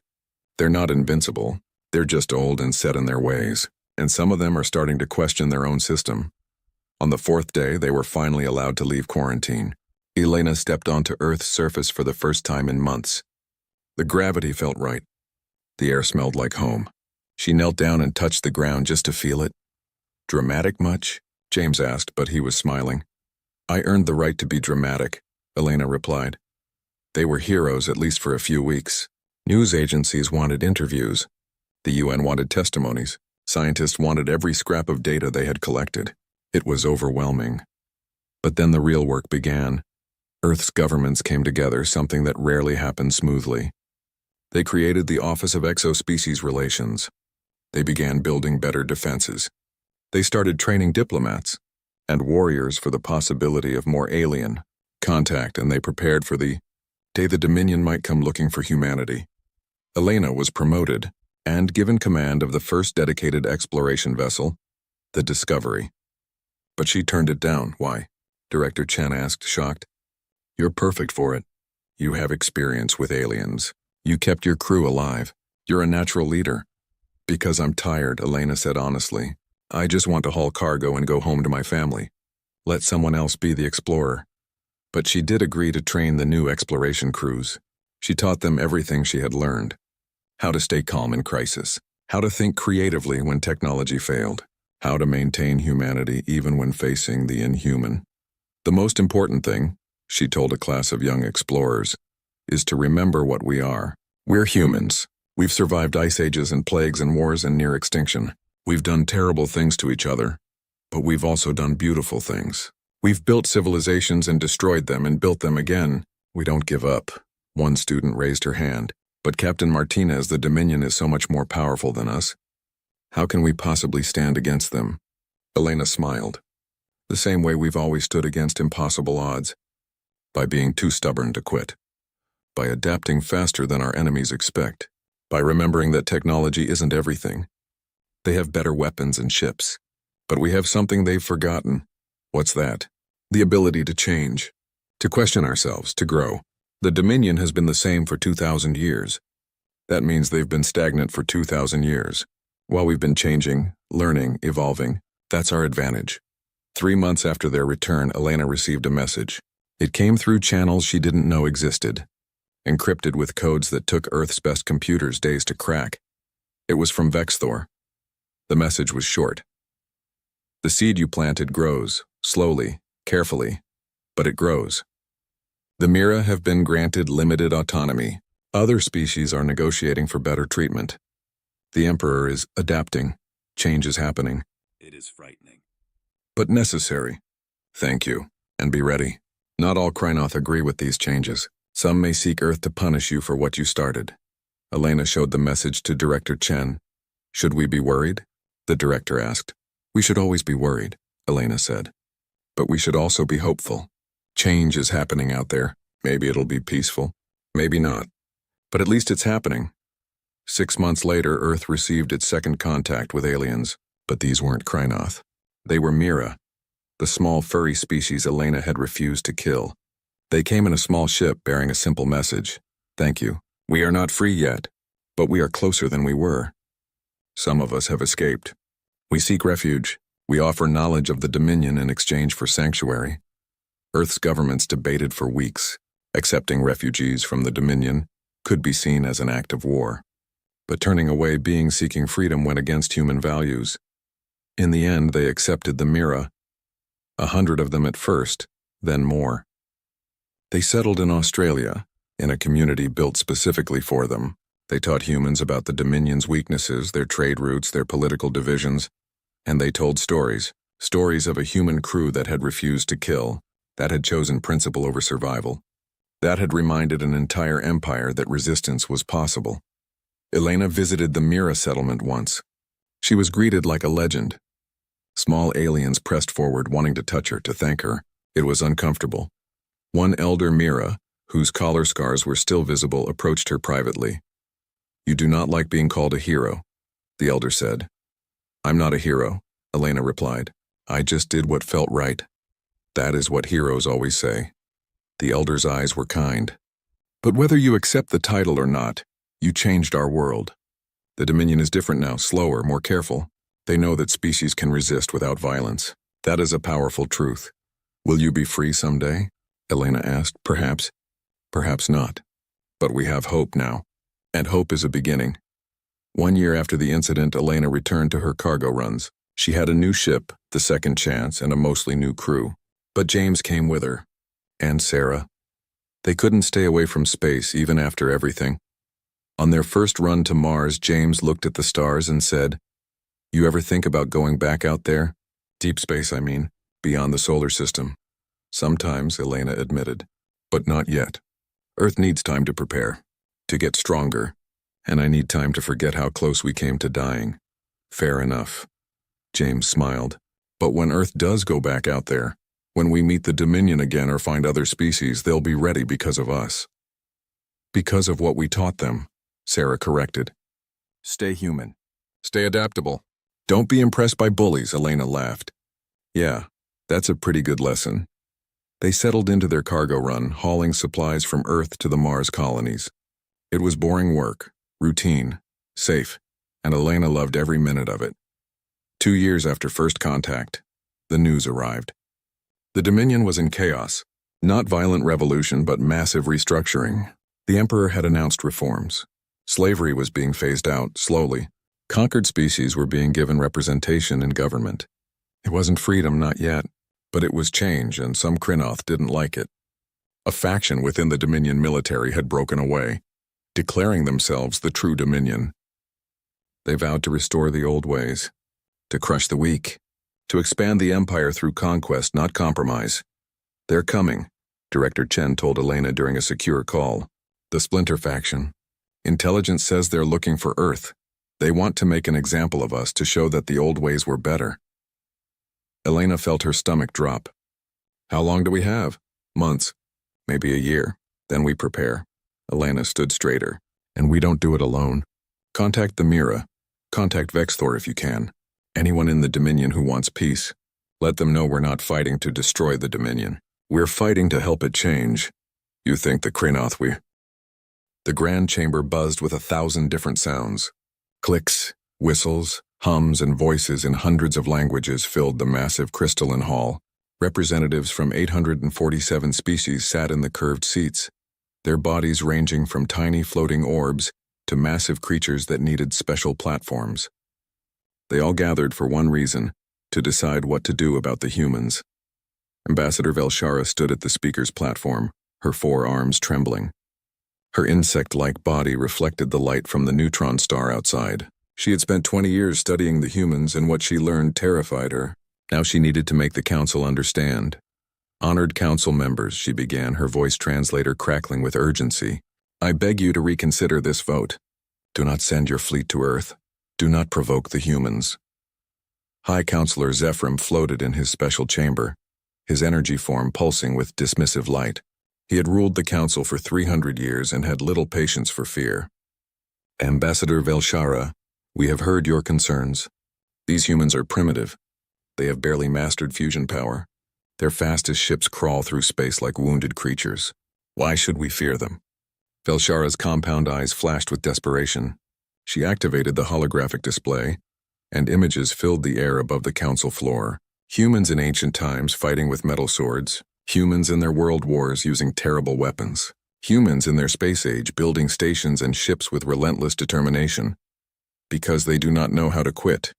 They're not invincible. They're just old and set in their ways, and some of them are starting to question their own system." On the 4th day, they were finally allowed to leave quarantine. Elena stepped onto Earth's surface for the first time in months. The gravity felt right. The air smelled like home. She knelt down and touched the ground just to feel it. "Dramatic much?" James asked, but he was smiling. "I earned the right to be dramatic," Elena replied. They were heroes, at least for a few weeks. News agencies wanted interviews. The UN wanted testimonies. Scientists wanted every scrap of data they had collected. It was overwhelming. But then the real work began. Earth's governments came together, something that rarely happens smoothly. They created the Office of Exospecies Relations. They began building better defenses. They started training diplomats and warriors for the possibility of more alien contact, and they prepared for the day the Dominion might come looking for humanity. Elena was promoted and given command of the first dedicated exploration vessel, the Discovery. But she turned it down. "Why?" Director Chen asked, shocked. "You're perfect for it. You have experience with aliens. You kept your crew alive. You're a natural leader." "Because I'm tired," Elena said honestly. "I just want to haul cargo and go home to my family. Let someone else be the explorer." But she did agree to train the new exploration crews. She taught them everything she had learned. How to stay calm in crisis. How to think creatively when technology failed. How to maintain humanity even when facing the inhuman. "The most important thing," she told a class of young explorers, "is to remember what we are. We're humans. We've survived ice ages and plagues and wars and near extinction. We've done terrible things to each other, but we've also done beautiful things. We've built civilizations and destroyed them and built them again. We don't give up." One student raised her hand. "But Captain Martinez, the Dominion is so much more powerful than us. How can we possibly stand against them?" Elena smiled. "The same way we've always stood against impossible odds. By being too stubborn to quit. By adapting faster than our enemies expect. By remembering that technology isn't everything. They have better weapons and ships. But we have something they've forgotten." "What's that?" "The ability to change. To question ourselves, to grow. The Dominion has been the same for 2,000 years. That means they've been stagnant for 2,000 years. While we've been changing, learning, evolving, that's our advantage. 3 months after their return, Elena received a message. It came through channels she didn't know existed, encrypted with codes that took Earth's best computers days to crack. It was from Vexthor. The message was short. The seed you planted grows, slowly, carefully, but it grows. The Mira have been granted limited autonomy. Other species are negotiating for better treatment. The Emperor is adapting. Change is happening. It is frightening. But necessary. Thank you, and be ready. Not all Krynoth agree with these changes. Some may seek Earth to punish you for what you started. Elena showed the message to Director Chen. Should we be worried? The director asked. We should always be worried, Elena said. But we should also be hopeful. Change is happening out there. Maybe it'll be peaceful. Maybe not. But at least it's happening. 6 months later, Earth received its second contact with aliens. But these weren't Krynoth. They were Mira, the small furry species Elena had refused to kill. They came in a small ship bearing a simple message. Thank you. We are not free yet, but we are closer than we were. Some of us have escaped. We seek refuge. We offer knowledge of the Dominion in exchange for sanctuary. Earth's governments debated for weeks. Accepting refugees from the Dominion could be seen as an act of war. But turning away beings seeking freedom went against human values. In the end, they accepted the Mira. 100 of them at first, then more. They settled in Australia, in a community built specifically for them. They taught humans about the Dominion's weaknesses, their trade routes, their political divisions, and they told stories of a human crew that had refused to kill, that had chosen principle over survival, that had reminded an entire empire that resistance was possible. Elena visited the Mira settlement once. She was greeted like a legend. Small aliens pressed forward wanting to touch her, to thank her. It was uncomfortable. One elder Mira, whose collar scars were still visible, approached her privately. You do not like being called a hero, the elder said. I'm not a hero, Elena replied. I just did what felt right. That is what heroes always say. The elder's eyes were kind. But whether you accept the title or not, you changed our world. The Dominion is different now, slower, more careful. They know that species can resist without violence. That is a powerful truth. Will you be free someday? Elena asked. Perhaps. Perhaps not. But we have hope now. And hope is a beginning. 1 year after the incident, Elena returned to her cargo runs. She had a new ship, the Second Chance, and a mostly new crew. But James came with her. And Sarah. They couldn't stay away from space, even after everything. On their first run to Mars, James looked at the stars and said, You ever think about going back out there? Deep space, I mean, beyond the solar system. Sometimes, Elena admitted. But not yet. Earth needs time to prepare, to get stronger, and I need time to forget how close we came to dying. Fair enough. James smiled. But when Earth does go back out there, when we meet the Dominion again or find other species, they'll be ready because of us. Because of what we taught them, Sarah corrected. Stay human. Stay adaptable. Don't be impressed by bullies, Elena laughed. Yeah, that's a pretty good lesson. They settled into their cargo run, hauling supplies from Earth to the Mars colonies. It was boring work, routine, safe, and Elena loved every minute of it. 2 years after first contact, the news arrived. The Dominion was in chaos. Not violent revolution, but massive restructuring. The Emperor had announced reforms. Slavery was being phased out, slowly. Conquered species were being given representation in government. It wasn't freedom, not yet, but it was change, and some Krynoth didn't like it. A faction within the Dominion military had broken away, declaring themselves the true Dominion. They vowed to restore the old ways, to crush the weak, to expand the empire through conquest, not compromise. They're coming, Director Chen told Elena during a secure call. The Splinter faction. Intelligence says they're looking for Earth. They want to make an example of us to show that the old ways were better. Elena felt her stomach drop. How long do we have? Months. Maybe a year. Then we prepare. Elena stood straighter. And we don't do it alone. Contact the Mira. Contact Vexthor if you can. Anyone in the Dominion who wants peace. Let them know we're not fighting to destroy the Dominion. We're fighting to help it change. You think the Krynoth we... The grand chamber buzzed with 1,000 different sounds. Clicks, Whistles, hums, and voices in hundreds of languages filled the massive crystalline hall. Representatives from 847 species sat in the curved seats, their bodies ranging from tiny floating orbs to massive creatures that needed special platforms. They all gathered for one reason: to decide what to do about the humans. Ambassador Velshara stood at the speaker's platform, her forearms trembling. Her insect-like body reflected the light from the neutron star outside. She had spent 20 years studying the humans, and what she learned terrified her. Now she needed to make the council understand. "Honored council members," she began, her voice translator crackling with urgency. "I beg you to reconsider this vote. Do not send your fleet to Earth. Do not provoke the humans." High Counselor Zephram floated in his special chamber, his energy form pulsing with dismissive light. He had ruled the council for 300 years and had little patience for fear. "Ambassador Velshara, we have heard your concerns. These humans are primitive. They have barely mastered fusion power. Their fastest ships crawl through space like wounded creatures. Why should we fear them?" Velshara's compound eyes flashed with desperation. She activated the holographic display, and images filled the air above the council floor. Humans in ancient times fighting with metal swords. Humans in their world wars using terrible weapons. Humans in their space age building stations and ships with relentless determination. "Because they do not know how to quit,"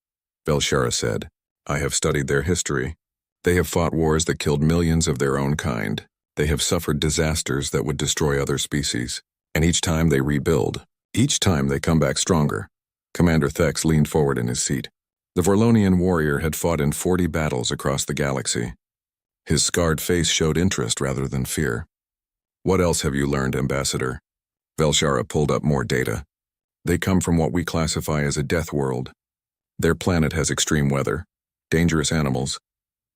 Velshara said. "I have studied their history. They have fought wars that killed millions of their own kind. They have suffered disasters that would destroy other species. And each time they rebuild. Each time they come back stronger." Commander Thex leaned forward in his seat. The Vorlonian warrior had fought in 40 battles across the galaxy. His scarred face showed interest rather than fear. "What else have you learned, Ambassador?" Velshara pulled up more data. "They come from what we classify as a death world. Their planet has extreme weather, dangerous animals,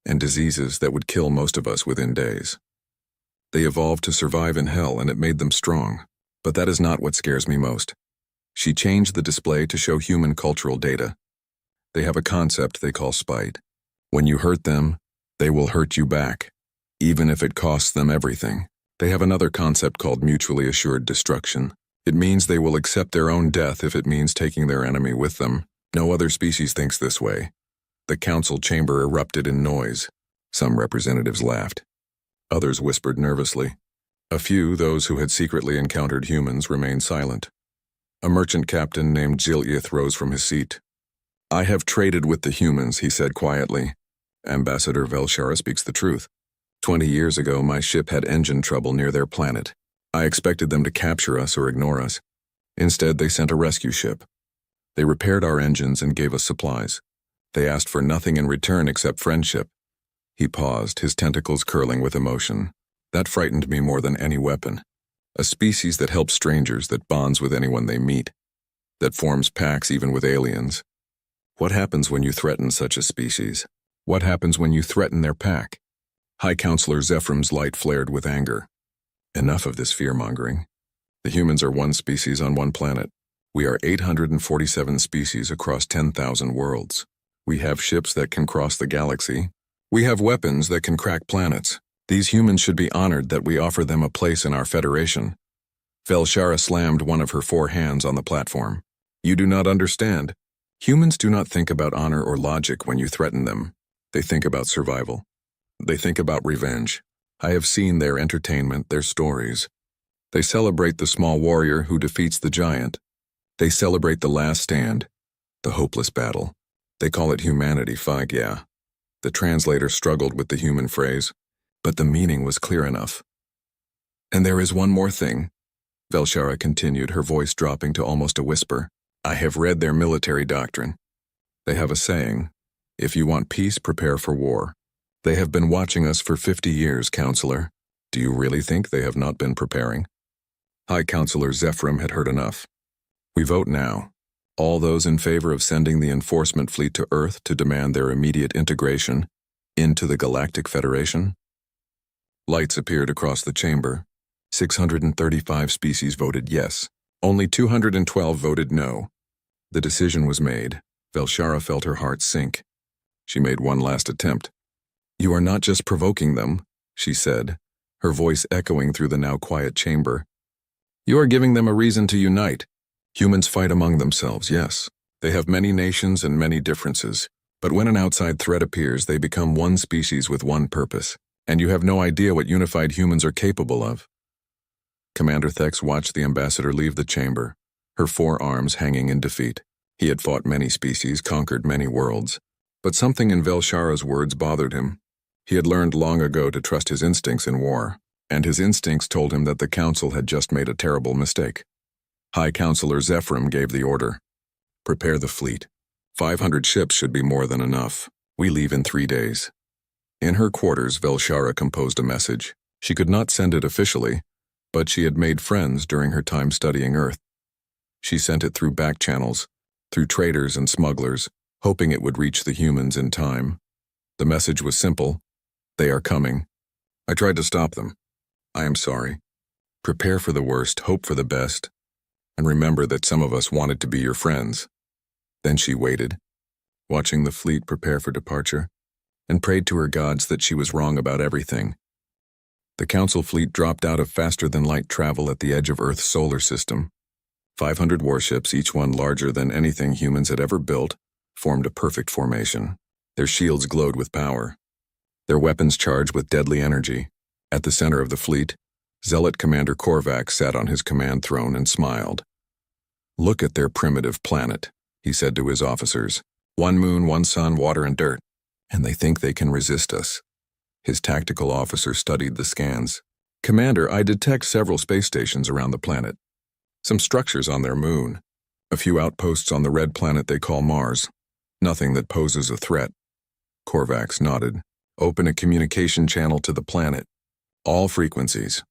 and diseases that would kill most of us within days. They evolved to survive in hell, and it made them strong. But that is not what scares me most." She changed the display to show human cultural data. "They have a concept they call spite. When you hurt them, they will hurt you back, even if it costs them everything. They have another concept called mutually assured destruction. It means they will accept their own death if it means taking their enemy with them. No other species thinks this way." The council chamber erupted in noise. Some representatives laughed. Others whispered nervously. A few, those who had secretly encountered humans, remained silent. A merchant captain named Zil'yith rose from his seat. "I have traded with the humans," he said quietly. "Ambassador Velshara speaks the truth. 20 years ago, my ship had engine trouble near their planet. I expected them to capture us or ignore us. Instead, they sent a rescue ship. They repaired our engines and gave us supplies. They asked for nothing in return except friendship." He paused, his tentacles curling with emotion. "That frightened me more than any weapon. A species that helps strangers, that bonds with anyone they meet, that forms packs even with aliens. What happens when you threaten such a species? What happens when you threaten their pack?" High Counselor Zephram's light flared with anger. "Enough of this fear-mongering. The humans are one species on one planet. We are 847 species across 10,000 worlds. We have ships that can cross the galaxy. We have weapons that can crack planets. These humans should be honored that we offer them a place in our federation." Velshara slammed one of her 4 hands on the platform. "You do not understand. Humans do not think about honor or logic when you threaten them. They think about survival. They think about revenge. I have seen their entertainment, their stories. They celebrate the small warrior who defeats the giant. They celebrate the last stand, the hopeless battle. They call it humanity, FI, yeah." The translator struggled with the human phrase, but the meaning was clear enough. "And there is one more thing," Velshara continued, her voice dropping to almost a whisper. "I have read their military doctrine. They have a saying, 'If you want peace, prepare for war.' They have been watching us for 50 years, Counselor. Do you really think they have not been preparing?" High Counselor Zephram had heard enough. "We vote now. All those in favor of sending the enforcement fleet to Earth to demand their immediate integration into the Galactic Federation?" Lights appeared across the chamber. 635 species voted yes. Only 212 voted no. The decision was made. Velshara felt her heart sink. She made one last attempt. "You are not just provoking them," she said, her voice echoing through the now quiet chamber. "You are giving them a reason to unite. Humans fight among themselves, yes, They have many nations and many differences, but when an outside threat appears, they become one species with one purpose, and you have no idea what unified humans are capable of. Commander Thex watched the ambassador leave the chamber, her forearms hanging in defeat. He had fought many species, conquered many worlds, but something in Velshara's words bothered him. He had learned long ago to trust his instincts in war, and his instincts told him that the Council had just made a terrible mistake. High Counselor Zephyrim gave the order. Prepare the fleet. 500 ships should be more than enough. We leave in 3 days. In her quarters, Velshara composed a message. She could not send it officially, but she had made friends during her time studying Earth. She sent it through back channels, through traders and smugglers, hoping it would reach the humans in time. The message was simple. They are coming. I tried to stop them. I am sorry. Prepare for the worst, hope for the best, and remember that some of us wanted to be your friends. Then she waited, watching the fleet prepare for departure, and prayed to her gods that she was wrong about everything. The Council fleet dropped out of faster-than-light travel at the edge of Earth's solar system. 500 warships, each one larger than anything humans had ever built, formed a perfect formation. Their shields glowed with power, their weapons charged with deadly energy. At the center of the fleet, Zealot Commander Korvax sat on his command throne and smiled. Look at their primitive planet, he said to his officers. 1 moon, 1 sun, water and dirt. And they think they can resist us. His tactical officer studied the scans. Commander, I detect several space stations around the planet. Some structures on their moon. A few outposts on the red planet they call Mars. Nothing that poses a threat. Korvax nodded. Open a communication channel to the planet. All frequencies.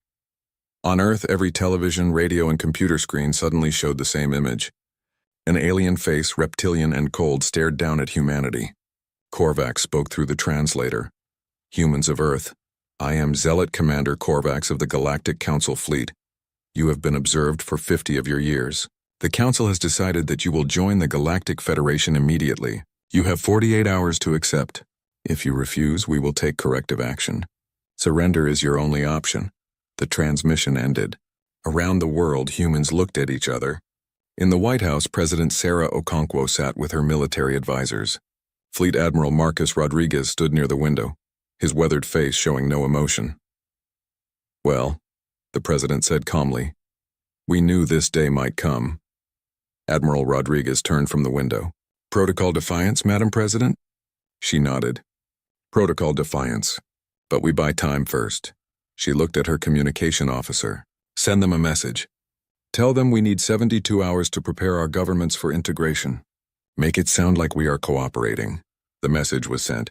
On Earth, every television, radio, and computer screen suddenly showed the same image. An alien face, reptilian and cold, stared down at humanity. Korvax spoke through the translator. Humans of Earth, I am Zealot Commander Korvax of the Galactic Council Fleet. You have been observed for 50 of your years. The Council has decided that you will join the Galactic Federation immediately. You have 48 hours to accept. If you refuse, we will take corrective action. Surrender is your only option. The transmission ended. Around the world, humans looked at each other. In the White House, President Sarah Okonkwo sat with her military advisors. Fleet Admiral Marcus Rodriguez stood near the window, his weathered face showing no emotion. Well, the president said calmly, we knew this day might come. Admiral Rodriguez turned from the window. Protocol defiance, Madam President? She nodded. Protocol defiance. But we buy time first. She looked at her communication officer. Send them a message. Tell them we need 72 hours to prepare our governments for integration. Make it sound like we are cooperating. The message was sent.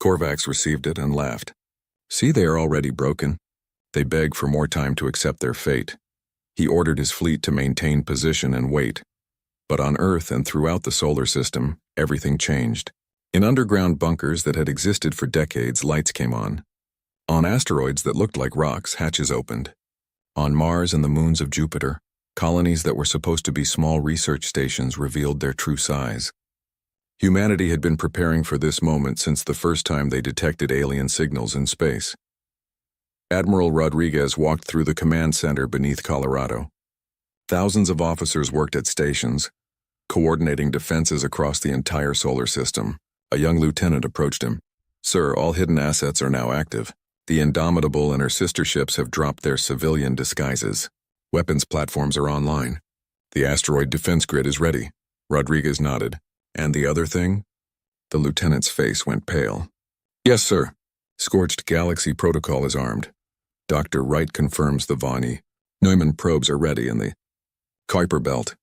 Korvax received it and laughed. See, they are already broken. They beg for more time to accept their fate. He ordered his fleet to maintain position and wait. But on Earth and throughout the solar system, everything changed. In underground bunkers that had existed for decades, lights came on. On asteroids that looked like rocks, hatches opened. On Mars and the moons of Jupiter, colonies that were supposed to be small research stations revealed their true size. Humanity had been preparing for this moment since the first time they detected alien signals in space. Admiral Rodriguez walked through the command center beneath Colorado. Thousands of officers worked at stations, coordinating defenses across the entire solar system. A young lieutenant approached him. Sir, all hidden assets are now active. The Indomitable and her sister ships have dropped their civilian disguises. Weapons platforms are online. The asteroid defense grid is ready. Rodriguez nodded. And the other thing? The lieutenant's face went pale. Yes, sir. Scorched Galaxy Protocol is armed. Dr. Wright confirms the Vani. Neumann probes are ready in the Kuiper Belt.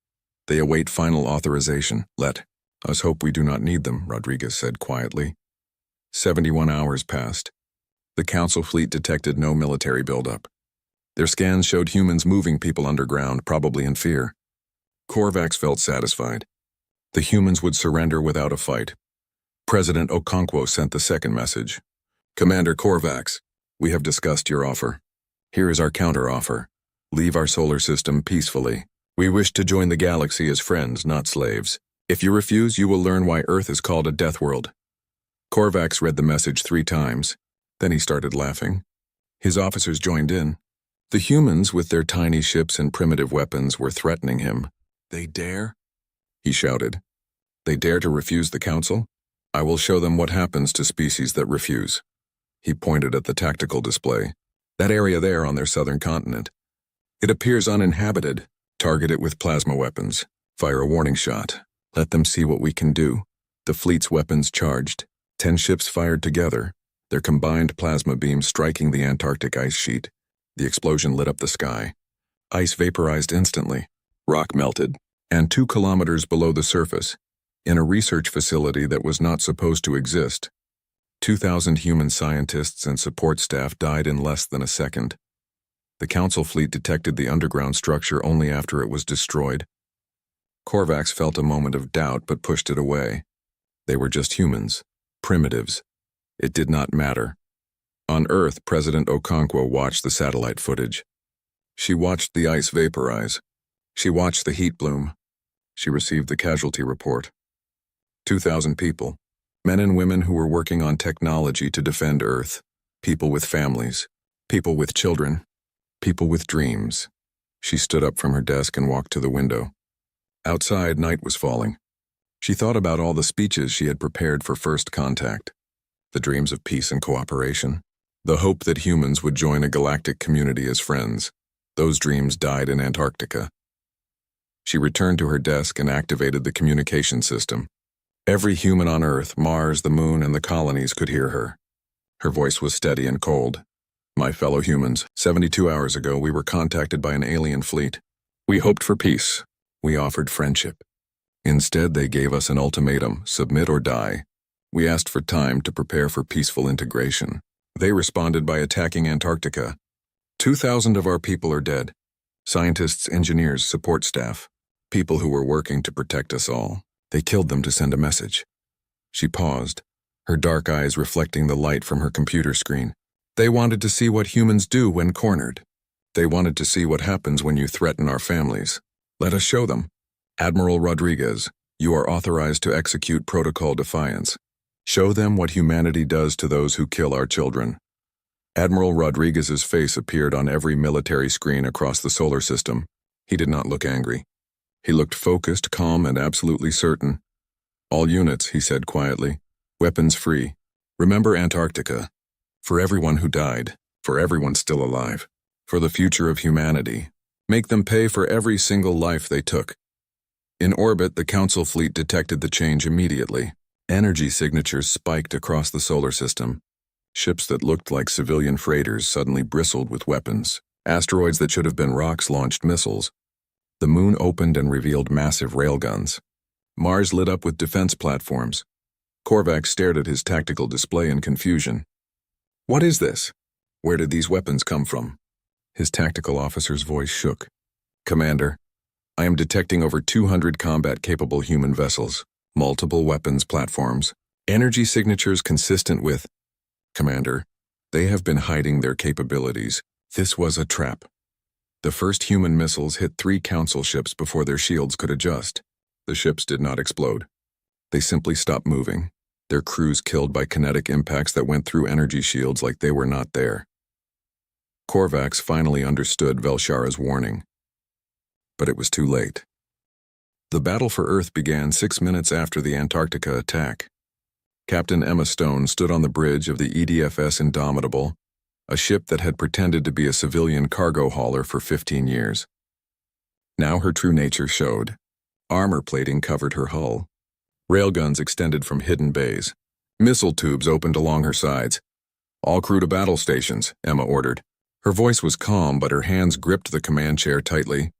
They await final authorization. Let us hope we do not need them, Rodriguez said quietly. 71 hours passed. The Council fleet detected no military buildup. Their scans showed humans moving people underground, probably in fear. Korvax felt satisfied. The humans would surrender without a fight. President Okonkwo sent the second message. Commander Korvax, we have discussed your offer. Here is our counter-offer. Leave our solar system peacefully. We wish to join the galaxy as friends, not slaves. If you refuse, you will learn why Earth is called a death world. Korvax read the message 3 times. Then he started laughing. His officers joined in. The humans, with their tiny ships and primitive weapons, were threatening him. They dare? He shouted. They dare to refuse the Council? I will show them what happens to species that refuse. He pointed at the tactical display. That area there on their southern continent. It appears uninhabited. Target it with plasma weapons. Fire a warning shot. Let them see what we can do. The fleet's weapons charged. 10 ships fired together, their combined plasma beams striking the Antarctic ice sheet. The explosion lit up the sky. Ice vaporized instantly. Rock melted. And 2 kilometers below the surface, in a research facility that was not supposed to exist, 2,000 human scientists and support staff died in less than a second. The Council fleet detected the underground structure only after it was destroyed. Korvax felt a moment of doubt but pushed it away. They were just humans, primitives. It did not matter. On Earth, President Okonkwo watched the satellite footage. She watched the ice vaporize. She watched the heat bloom. She received the casualty report. 2,000 people, men and women who were working on technology to defend Earth, people with families, people with children, people with dreams. She stood up from her desk and walked to the window. Outside, night was falling. She thought about all the speeches she had prepared for first contact, the dreams of peace and cooperation, the hope that humans would join a galactic community as friends. Those dreams died in Antarctica. She returned to her desk and activated the communication system. Every human on Earth, Mars, the Moon, and the colonies could hear her. Her voice was steady and cold. My fellow humans, 72 hours ago we were contacted by an alien fleet. We hoped for peace. We offered friendship. Instead, they gave us an ultimatum, submit or die. We asked for time to prepare for peaceful integration. They responded by attacking Antarctica. 2,000 of our people are dead. Scientists, engineers, support staff. People who were working to protect us all. They killed them to send a message. She paused, her dark eyes reflecting the light from her computer screen. They wanted to see what humans do when cornered. They wanted to see what happens when you threaten our families. Let us show them. Admiral Rodriguez, you are authorized to execute Protocol Defiance. Show them what humanity does to those who kill our children. Admiral Rodriguez's face appeared on every military screen across the solar system. He did not look angry. He looked focused, calm, and absolutely certain. All units, he said quietly. Weapons free. Remember Antarctica. For everyone who died. For everyone still alive. For the future of humanity. Make them pay for every single life they took. In orbit, the Council fleet detected the change immediately. Energy signatures spiked across the solar system. Ships that looked like civilian freighters suddenly bristled with weapons. Asteroids that should have been rocks launched missiles. The Moon opened and revealed massive railguns. Mars lit up with defense platforms. Korvax stared at his tactical display in confusion. What is this? Where did these weapons come from? His tactical officer's voice shook. Commander, I am detecting over 200 combat-capable human vessels, multiple weapons platforms, energy signatures consistent with... Commander, they have been hiding their capabilities. This was a trap. The first human missiles hit 3 Council ships before their shields could adjust. The ships did not explode. They simply stopped moving, their crews killed by kinetic impacts that went through energy shields like they were not there. Korvax finally understood Velshara's warning. But it was too late. The battle for Earth began 6 minutes after the Antarctica attack. Captain Emma Stone stood on the bridge of the EDFS Indomitable, a ship that had pretended to be a civilian cargo hauler for 15 years. Now her true nature showed. Armor plating covered her hull. Railguns extended from hidden bays. Missile tubes opened along her sides. All crew to battle stations, Emma ordered. Her voice was calm, but her hands gripped the command chair tightly.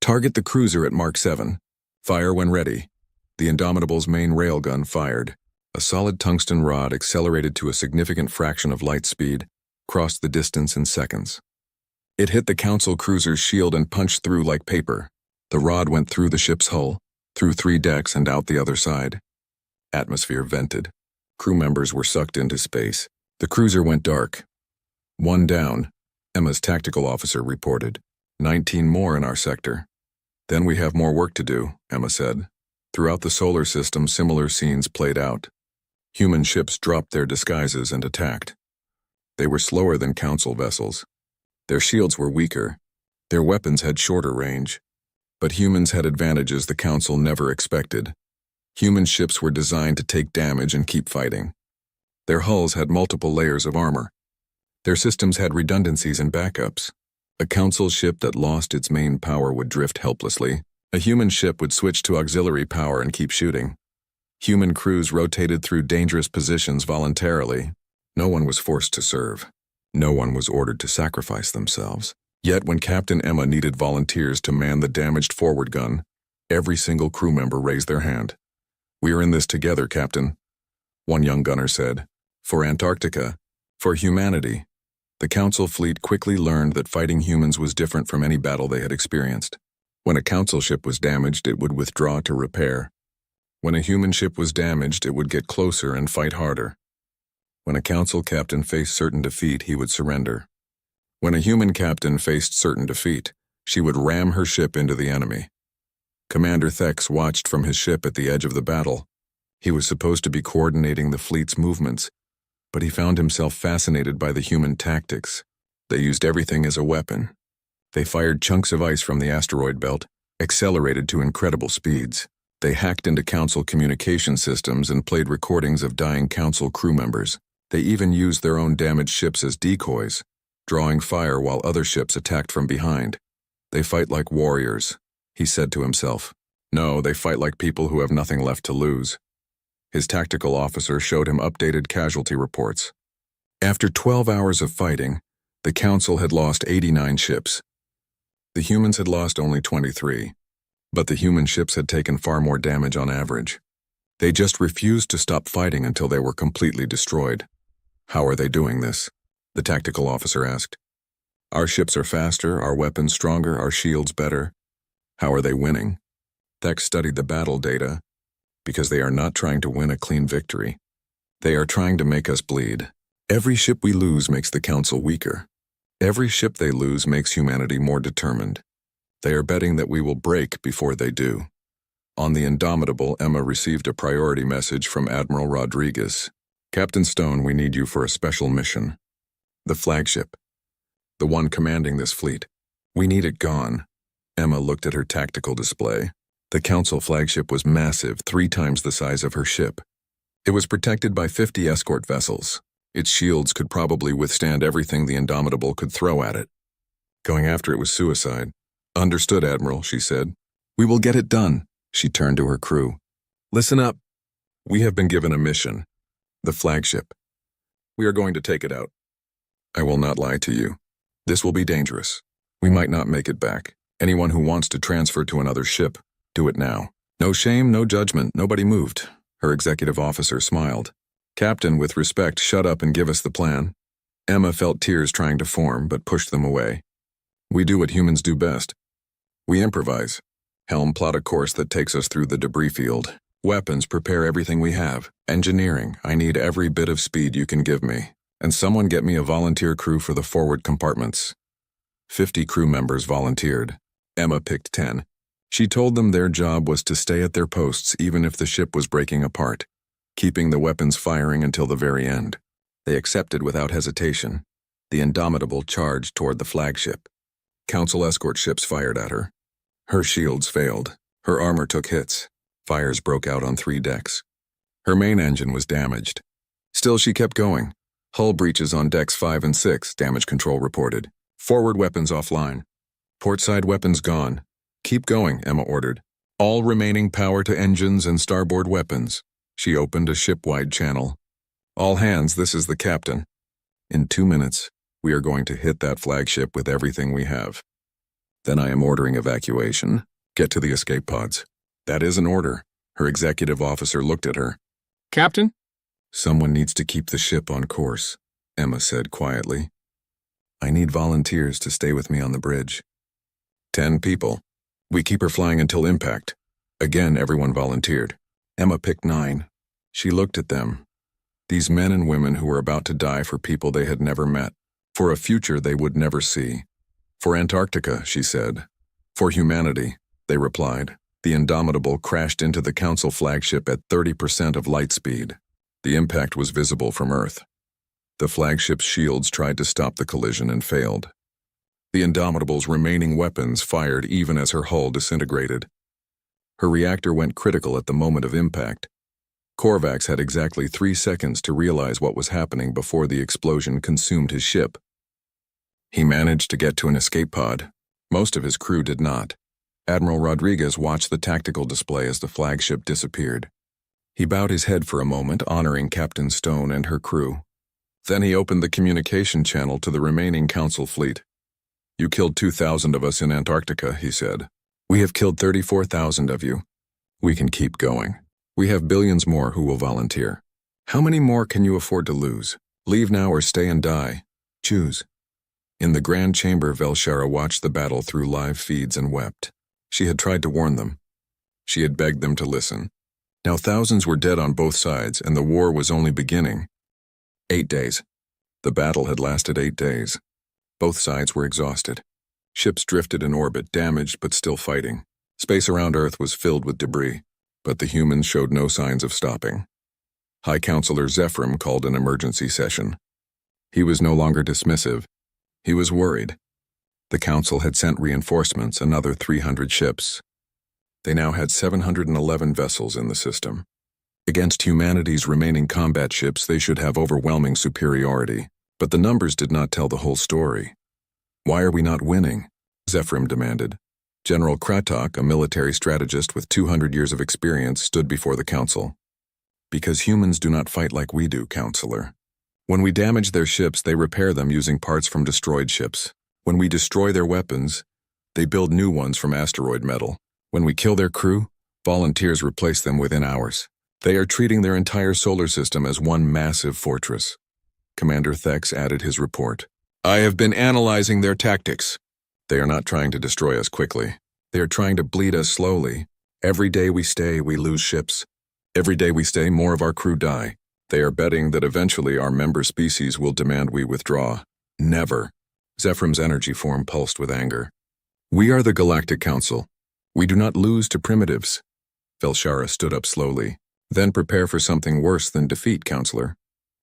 Target the cruiser at Mark 7. Fire when ready. The Indomitable's main railgun fired. A solid tungsten rod accelerated to a significant fraction of light speed, crossed the distance in seconds. It hit the Council cruiser's shield and punched through like paper. The rod went through the ship's hull, through 3 decks and out the other side. Atmosphere vented. Crew members were sucked into space. The cruiser went dark. 1 down, Emma's tactical officer reported. 19 more in our sector. Then we have more work to do, Emma said. Throughout the solar system, similar scenes played out. Human ships dropped their disguises and attacked. They were slower than Council vessels. Their shields were weaker. Their weapons had shorter range. But humans had advantages the Council never expected. Human ships were designed to take damage and keep fighting. Their hulls had multiple layers of armor. Their systems had redundancies and backups. A Council ship that lost its main power would drift helplessly. A human ship would switch to auxiliary power and keep shooting. Human crews rotated through dangerous positions voluntarily. No one was forced to serve. No one was ordered to sacrifice themselves. Yet when Captain Emma needed volunteers to man the damaged forward gun, every single crew member raised their hand. "We are in this together, Captain," one young gunner said. "For Antarctica, for humanity." The Council fleet quickly learned that fighting humans was different from any battle they had experienced. When a Council ship was damaged, it would withdraw to repair. When a human ship was damaged, it would get closer and fight harder. When a Council captain faced certain defeat, he would surrender. When a human captain faced certain defeat, she would ram her ship into the enemy. Commander Thex watched from his ship at the edge of the battle. He was supposed to be coordinating the fleet's movements, but he found himself fascinated by the human tactics. They used everything as a weapon. They fired chunks of ice from the asteroid belt, accelerated to incredible speeds. They hacked into Council communication systems and played recordings of dying Council crew members. They even used their own damaged ships as decoys, drawing fire while other ships attacked from behind. "They fight like warriors," he said to himself. "No, they fight like people who have nothing left to lose." His tactical officer showed him updated casualty reports. After 12 hours of fighting, the Council had lost 89 ships. The humans had lost only 23, but the human ships had taken far more damage on average. They just refused to stop fighting until they were completely destroyed. "How are they doing this?" the tactical officer asked. "Our ships are faster, our weapons stronger, our shields better. How are they winning?" Thex studied the battle data. "Because they are not trying to win a clean victory. They are trying to make us bleed. Every ship we lose makes the Council weaker. Every ship they lose makes humanity more determined. They are betting that we will break before they do." On the Indomitable, Emma received a priority message from Admiral Rodriguez. "Captain Stone, we need you for a special mission. The flagship. The one commanding this fleet. We need it gone." Emma looked at her tactical display. The Council flagship was massive, 3 times the size of her ship. It was protected by 50 escort vessels. Its shields could probably withstand everything the Indomitable could throw at it. Going after it was suicide. "Understood, Admiral," she said. "We will get it done." She turned to her crew. "Listen up. We have been given a mission. The flagship. We are going to take it out. I will not lie to you. This will be dangerous. We might not make it back. Anyone who wants to transfer to another ship, do it now. No shame, no judgment, nobody moved." Her executive officer smiled. "Captain, with respect, shut up and give us the plan." Emma felt tears trying to form, but pushed them away. "We do what humans do best. We improvise. Helm, plot a course that takes us through the debris field. Weapons, prepare everything we have. Engineering, I need every bit of speed you can give me. And someone get me a volunteer crew for the forward compartments." 50 crew members volunteered. Emma picked 10. She told them their job was to stay at their posts even if the ship was breaking apart, keeping the weapons firing until the very end. They accepted without hesitation. The Indomitable charged toward the flagship. Council escort ships fired at her. Her shields failed. Her armor took hits. Fires broke out on 3 decks. Her main engine was damaged. Still, she kept going. "Hull breaches on decks 5 and 6, damage control reported. Forward weapons offline. Portside weapons gone. Keep going," Emma ordered. "All remaining power to engines and starboard weapons." She opened a ship-wide channel. "All hands, this is the captain. In 2 minutes, we are going to hit that flagship with everything we have. Then I am ordering evacuation. Get to the escape pods." "That is an order." Her executive officer looked at her. "Captain?" "Someone needs to keep the ship on course," Emma said quietly. "I need volunteers to stay with me on the bridge." 10 people. "We keep her flying until impact." Again, everyone volunteered. Emma picked 9. She looked at them. These men and women who were about to die for people they had never met, for a future they would never see. "For Antarctica," she said. "For humanity," they replied. The Indomitable crashed into the Council flagship at 30% of light speed. The impact was visible from Earth. The flagship's shields tried to stop the collision and failed. The Indomitable's remaining weapons fired even as her hull disintegrated. Her reactor went critical at the moment of impact. Korvax had exactly 3 seconds to realize what was happening before the explosion consumed his ship. He managed to get to an escape pod. Most of his crew did not. Admiral Rodriguez watched the tactical display as the flagship disappeared. He bowed his head for a moment, honoring Captain Stone and her crew. Then he opened the communication channel to the remaining Council fleet. "You killed 2,000 of us in Antarctica," he said. "We have killed 34,000 of you. We can keep going. We have billions more who will volunteer. How many more can you afford to lose? Leave now or stay and die. Choose." In the Grand Chamber, Velshara watched the battle through live feeds and wept. She had tried to warn them. She had begged them to listen. Now thousands were dead on both sides, and the war was only beginning. 8 days. The battle had lasted 8 days. Both sides were exhausted. Ships drifted in orbit, damaged but still fighting. Space around Earth was filled with debris, but the humans showed no signs of stopping. High Counselor Zephyrim called an emergency session. He was no longer dismissive. He was worried. The Council had sent reinforcements, another 300 ships. They now had 711 vessels in the system. Against humanity's remaining combat ships, they should have overwhelming superiority, but the numbers did not tell the whole story. "Why are we not winning?" Zephyrim demanded. General Kratok, a military strategist with 200 years of experience, stood before the Council. "Because humans do not fight like we do, Counselor. When we damage their ships, they repair them using parts from destroyed ships. When we destroy their weapons, they build new ones from asteroid metal. When we kill their crew, volunteers replace them within hours. They are treating their entire solar system as one massive fortress." Commander Thex added his report. "I have been analyzing their tactics. They are not trying to destroy us quickly. They are trying to bleed us slowly. Every day we stay, we lose ships. Every day we stay, more of our crew die. They are betting that eventually our member species will demand we withdraw. Never." Zephyrim's energy form pulsed with anger. "We are the Galactic Council. We do not lose to primitives." Velshara stood up slowly. "Then prepare for something worse than defeat, Counselor.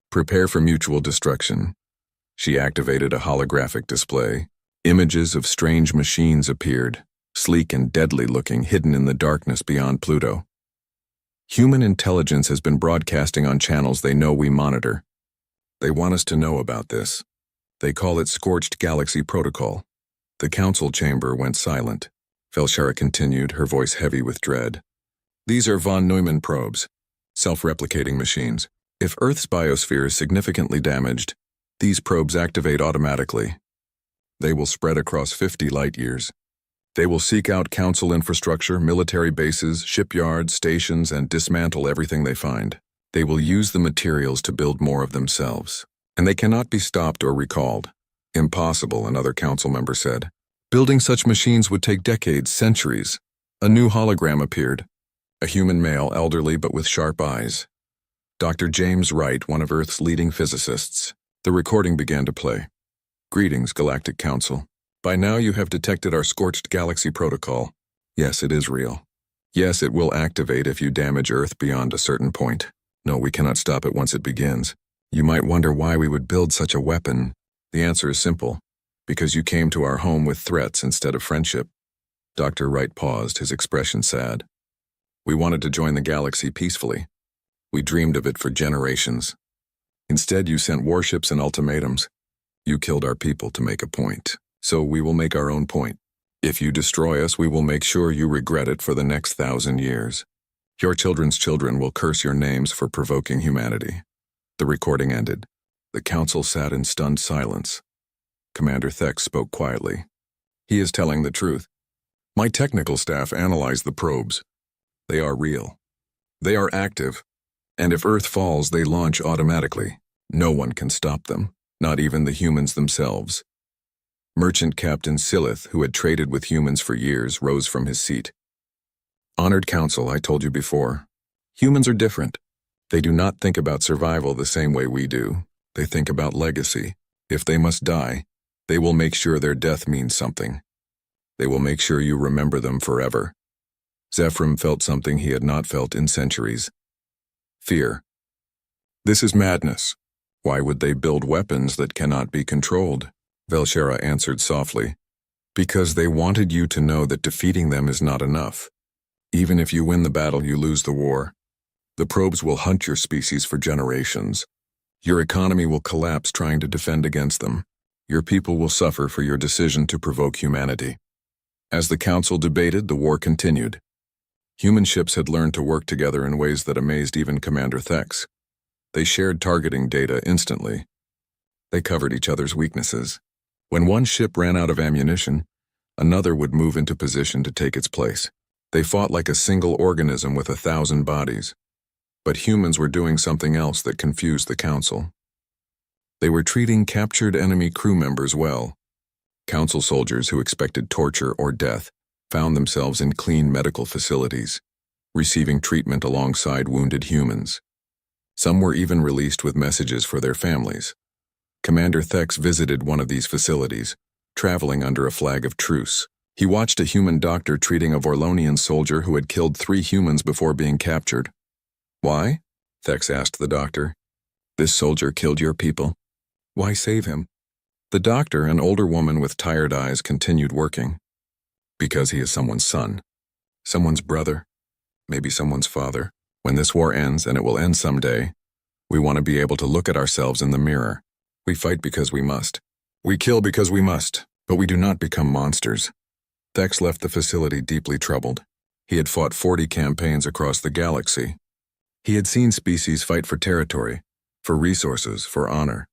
Prepare for mutual destruction." She activated a holographic display. Images of strange machines appeared, sleek and deadly looking, hidden in the darkness beyond Pluto. Human intelligence has been broadcasting on channels they know we monitor. They want us to know about this. They call it Scorched Galaxy Protocol. The Council chamber went silent. Velshara continued, her voice heavy with dread. "These are von Neumann probes, self-replicating machines. If Earth's biosphere is significantly damaged, these probes activate automatically. They will spread across 50 light years. They will seek out Council infrastructure, military bases, shipyards, stations, and dismantle everything they find. They will use the materials to build more of themselves. And they cannot be stopped or recalled." "Impossible," another Council member said. "Building such machines would take decades, centuries." A new hologram appeared. A human male, elderly but with sharp eyes. Dr. James Wright, one of Earth's leading physicists. The recording began to play. "Greetings, Galactic Council. By now you have detected our Scorched Galaxy Protocol. Yes, it is real. Yes, it will activate if you damage Earth beyond a certain point. No, we cannot stop it once it begins. You might wonder why we would build such a weapon. The answer is simple. Because you came to our home with threats instead of friendship." Dr. Wright paused, his expression sad. "We wanted to join the galaxy peacefully. We dreamed of it for generations. Instead, you sent warships and ultimatums. You killed our people to make a point. So we will make our own point. If you destroy us, we will make sure you regret it for the next 1,000 years. Your children's children will curse your names for provoking humanity." The recording ended. The Council sat in stunned silence. Commander Thex spoke quietly. "He is telling the truth. My technical staff analyzed the probes. They are real. They are active. And if Earth falls, they launch automatically. No one can stop them, not even the humans themselves." Merchant Captain Silith, who had traded with humans for years, rose from his seat. "Honored Council, I told you before. Humans are different. They do not think about survival the same way we do. They think about legacy. If they must die, they will make sure their death means something. They will make sure you remember them forever." Zephyrim felt something he had not felt in centuries. Fear. "This is madness. Why would they build weapons that cannot be controlled?" Velshara answered softly. "Because they wanted you to know that defeating them is not enough. Even if you win the battle, you lose the war. The probes will hunt your species for generations. Your economy will collapse trying to defend against them. Your people will suffer for your decision to provoke humanity. As the council debated, the war continued. Human ships had learned to work together in ways that amazed even Commander Thex. They shared targeting data instantly. They covered each other's weaknesses. When one ship ran out of ammunition, another would move into position to take its place. They fought like a single organism with 1,000 bodies. But humans were doing something else that confused the council. They were treating captured enemy crew members well. Council soldiers who expected torture or death found themselves in clean medical facilities, receiving treatment alongside wounded humans. Some were even released with messages for their families. Commander Thex visited one of these facilities, traveling under a flag of truce. He watched a human doctor treating a Vorlonian soldier who had killed 3 humans before being captured. "Why?" Thex asked the doctor. "This soldier killed your people. Why save him?" The doctor, an older woman with tired eyes, continued working. "Because he is someone's son, someone's brother, maybe someone's father. When this war ends, and it will end someday, we want to be able to look at ourselves in the mirror. We fight because we must. We kill because we must, but we do not become monsters." Thex left the facility deeply troubled. He had fought 40 campaigns across the galaxy. He had seen species fight for territory, for resources, for honor.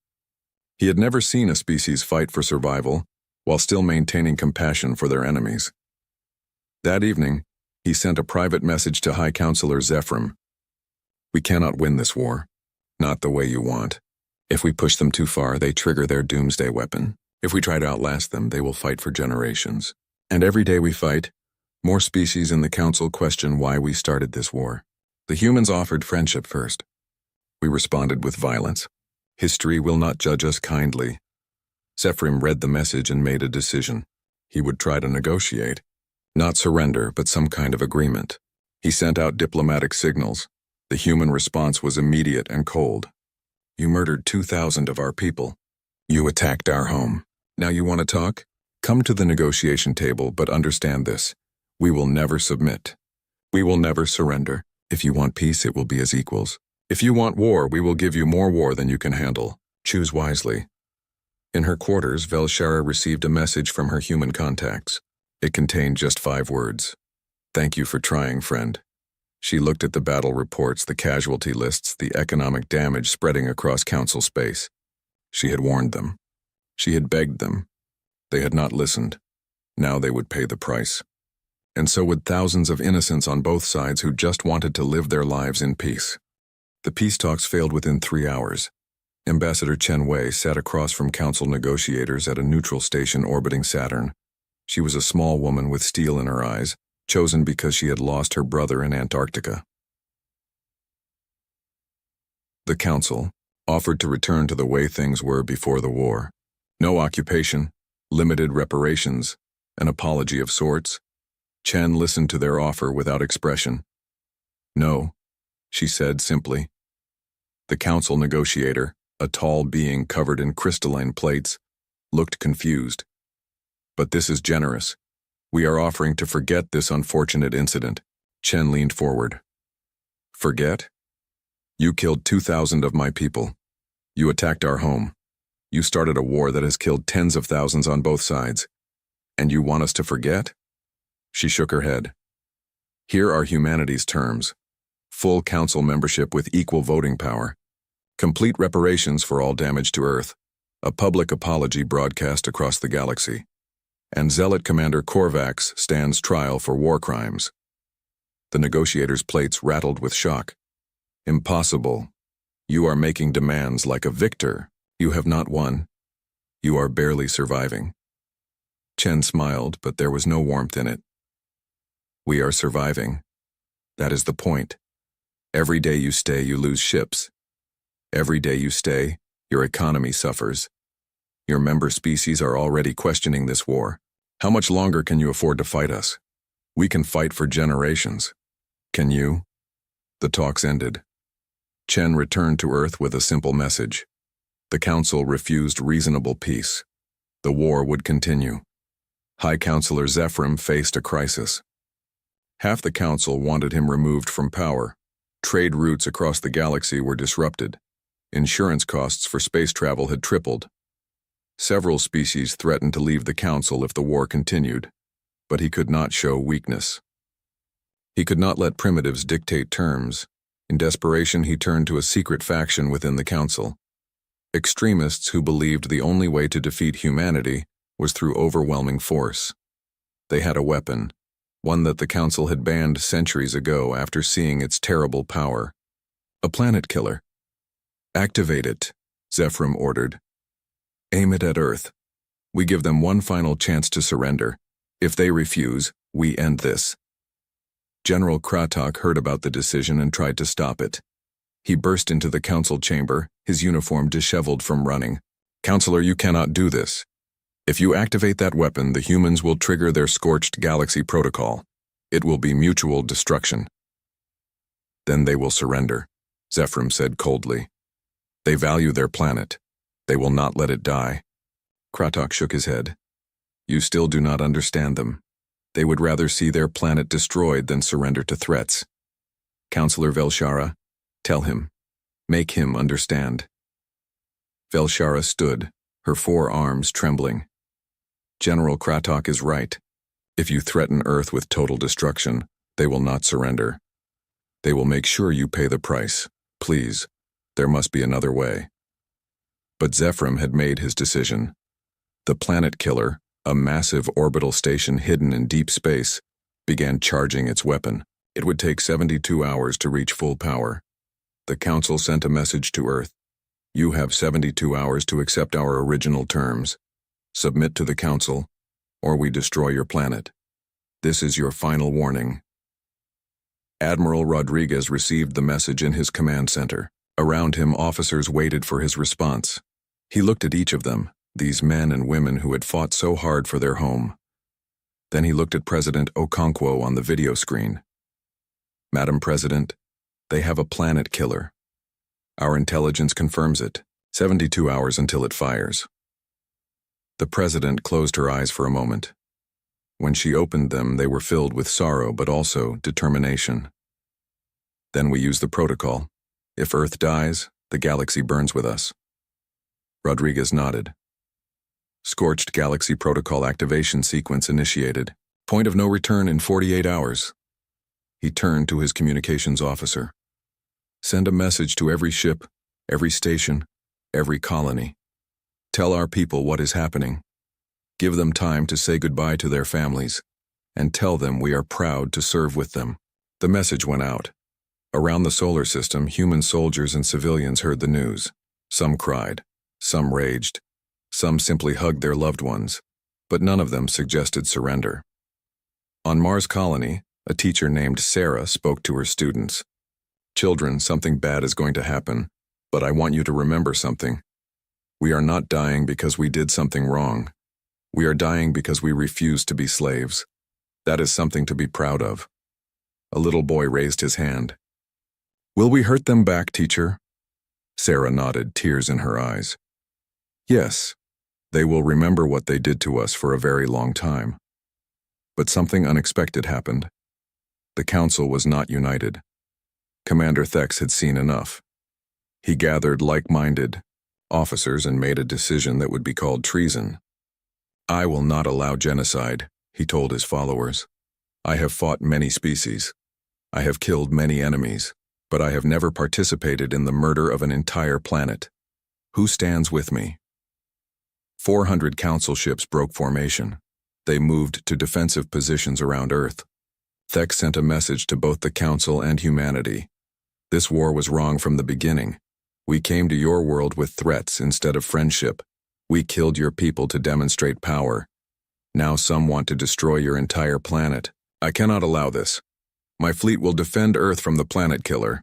He had never seen a species fight for survival while still maintaining compassion for their enemies. That evening, he sent a private message to High Counselor Zephyrim. "We cannot win this war. Not the way you want. If we push them too far, they trigger their doomsday weapon. If we try to outlast them, they will fight for generations. And every day we fight, more species in the council question why we started this war. The humans offered friendship first. We responded with violence. History will not judge us kindly." Zephyrim read the message and made a decision. He would try to negotiate. Not surrender, but some kind of agreement. He sent out diplomatic signals. The human response was immediate and cold. "You murdered 2,000 of our people. You attacked our home. Now you want to talk? Come to the negotiation table, but understand this. We will never submit. We will never surrender. If you want peace, it will be as equals. If you want war, we will give you more war than you can handle. Choose wisely." In her quarters, Velshara received a message from her human contacts. It contained just 5 words. "Thank you for trying, friend." She looked at the battle reports, the casualty lists, the economic damage spreading across council space. She had warned them. She had begged them. They had not listened. Now they would pay the price. And so would thousands of innocents on both sides who just wanted to live their lives in peace. The peace talks failed within 3 hours. Ambassador Chen Wei sat across from council negotiators at a neutral station orbiting Saturn. She was a small woman with steel in her eyes, chosen because she had lost her brother in Antarctica. The council offered to return to the way things were before the war. No occupation, limited reparations, an apology of sorts. Chen listened to their offer without expression. "No," she said simply. The council negotiator, a tall being covered in crystalline plates, looked confused. "But this is generous. We are offering to forget this unfortunate incident." Chen leaned forward. "Forget? You killed 2,000 of my people. You attacked our home. You started a war that has killed tens of thousands on both sides. And you want us to forget?" She shook her head. "Here are humanity's terms. Full council membership with equal voting power. Complete reparations for all damage to Earth. A public apology broadcast across the galaxy. And Zealot Commander Korvax stands trial for war crimes." The negotiators' plates rattled with shock. "Impossible. You are making demands like a victor. You have not won. You are barely surviving." Chen smiled, but there was no warmth in it. "We are surviving. That is the point. Every day you stay, you lose ships. Every day you stay, your economy suffers. Your member species are already questioning this war. How much longer can you afford to fight us? We can fight for generations. Can you?" The talks ended. Chen returned to Earth with a simple message. The council refused reasonable peace. The war would continue. High Counselor Zephyrim faced a crisis. Half the council wanted him removed from power. Trade routes across the galaxy were disrupted. Insurance costs for space travel had tripled. Several species threatened to leave the council if the war continued, but he could not show weakness. He could not let primitives dictate terms. In desperation, he turned to a secret faction within the council. Extremists who believed the only way to defeat humanity was through overwhelming force. They had a weapon, one that the council had banned centuries ago after seeing its terrible power. A planet killer. Activate it, Zephyr ordered. Aim it at Earth. We give them one final chance to surrender. If they refuse, we end this. General Kratok heard about the decision and tried to stop it. He burst into the council chamber, his uniform disheveled from running. Counselor, you cannot do this. If you activate that weapon, the humans will trigger their scorched galaxy protocol. It will be mutual destruction. Then they will surrender, Zephyr said coldly. They value their planet. They will not let it die. Kratok shook his head. You still do not understand them. They would rather see their planet destroyed than surrender to threats. Counselor Velshara, tell him. Make him understand. Velshara stood, her 4 arms trembling. General Kratok is right. If you threaten Earth with total destruction, they will not surrender. They will make sure you pay the price. Please, there must be another way. But Zephyr had made his decision. The planet killer, a massive orbital station hidden in deep space, began charging its weapon. It would take 72 hours to reach full power. The Council sent a message to Earth. You have 72 hours to accept our original terms. Submit to the Council, or we destroy your planet. This is your final warning. Admiral Rodriguez received the message in his command center. Around him, officers waited for his response. He looked at each of them, these men and women who had fought so hard for their home. Then he looked at President Okonkwo on the video screen. Madam President, they have a planet killer. Our intelligence confirms it. 72 hours until it fires. The President closed her eyes for a moment. When she opened them, they were filled with sorrow but also determination. Then we use the protocol. If Earth dies, the galaxy burns with us. Rodriguez nodded. Scorched Galaxy Protocol activation sequence initiated. Point of no return in 48 hours. He turned to his communications officer. Send a message to every ship, every station, every colony. Tell our people what is happening. Give them time to say goodbye to their families, and tell them we are proud to serve with them. The message went out. Around the solar system, human soldiers and civilians heard the news. Some cried, some raged, some simply hugged their loved ones, but none of them suggested surrender. On Mars Colony, a teacher named Sarah spoke to her students. Children, something bad is going to happen, but I want you to remember something. We are not dying because we did something wrong. We are dying because we refused to be slaves. That is something to be proud of. A little boy raised his hand. Will we hurt them back, teacher? Sarah nodded, tears in her eyes. Yes, they will remember what they did to us for a very long time. But something unexpected happened. The Council was not united. Commander Thex had seen enough. He gathered like-minded officers and made a decision that would be called treason. I will not allow genocide, he told his followers. I have fought many species. I have killed many enemies, but I have never participated in the murder of an entire planet. Who stands with me? 400 Council ships broke formation. They moved to defensive positions around Earth. Thex sent a message to both the Council and humanity. This war was wrong from the beginning. We came to your world with threats instead of friendship. We killed your people to demonstrate power. Now some want to destroy your entire planet. I cannot allow this. My fleet will defend Earth from the planet killer.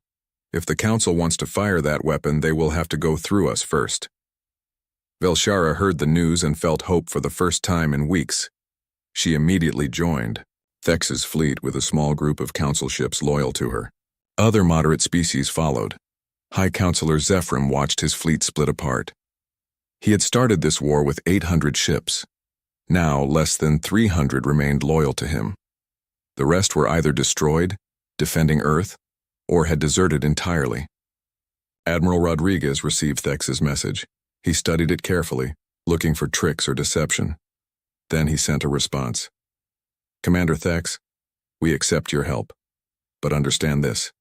If the Council wants to fire that weapon, they will have to go through us first. Velshara heard the news and felt hope for the first time in weeks. She immediately joined Thex's fleet with a small group of Council ships loyal to her. Other moderate species followed. High Counselor Zephyr watched his fleet split apart. He had started this war with 800 ships. Now, less than 300 remained loyal to him. The rest were either destroyed, defending Earth, or had deserted entirely. Admiral Rodriguez received Thex's message. He studied it carefully, looking for tricks or deception. Then he sent a response. Commander Thex, we accept your help. But understand this.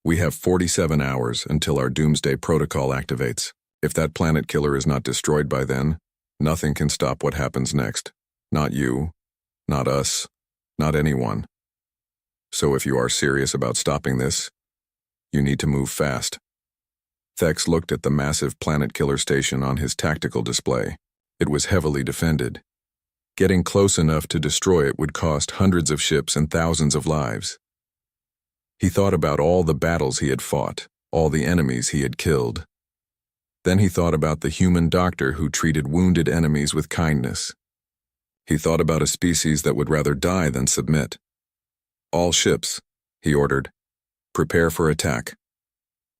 We have 47 hours until our Doomsday Protocol activates. If that planet killer is not destroyed by then, nothing can stop what happens next. Not you, not us, not anyone. So if you are serious about stopping this, you need to move fast. Thex looked at the massive planet killer station on his tactical display. It was heavily defended. Getting close enough to destroy it would cost hundreds of ships and thousands of lives. He thought about all the battles he had fought, all the enemies he had killed. Then he thought about the human doctor who treated wounded enemies with kindness. He thought about a species that would rather die than submit. All ships, he ordered, prepare for attack.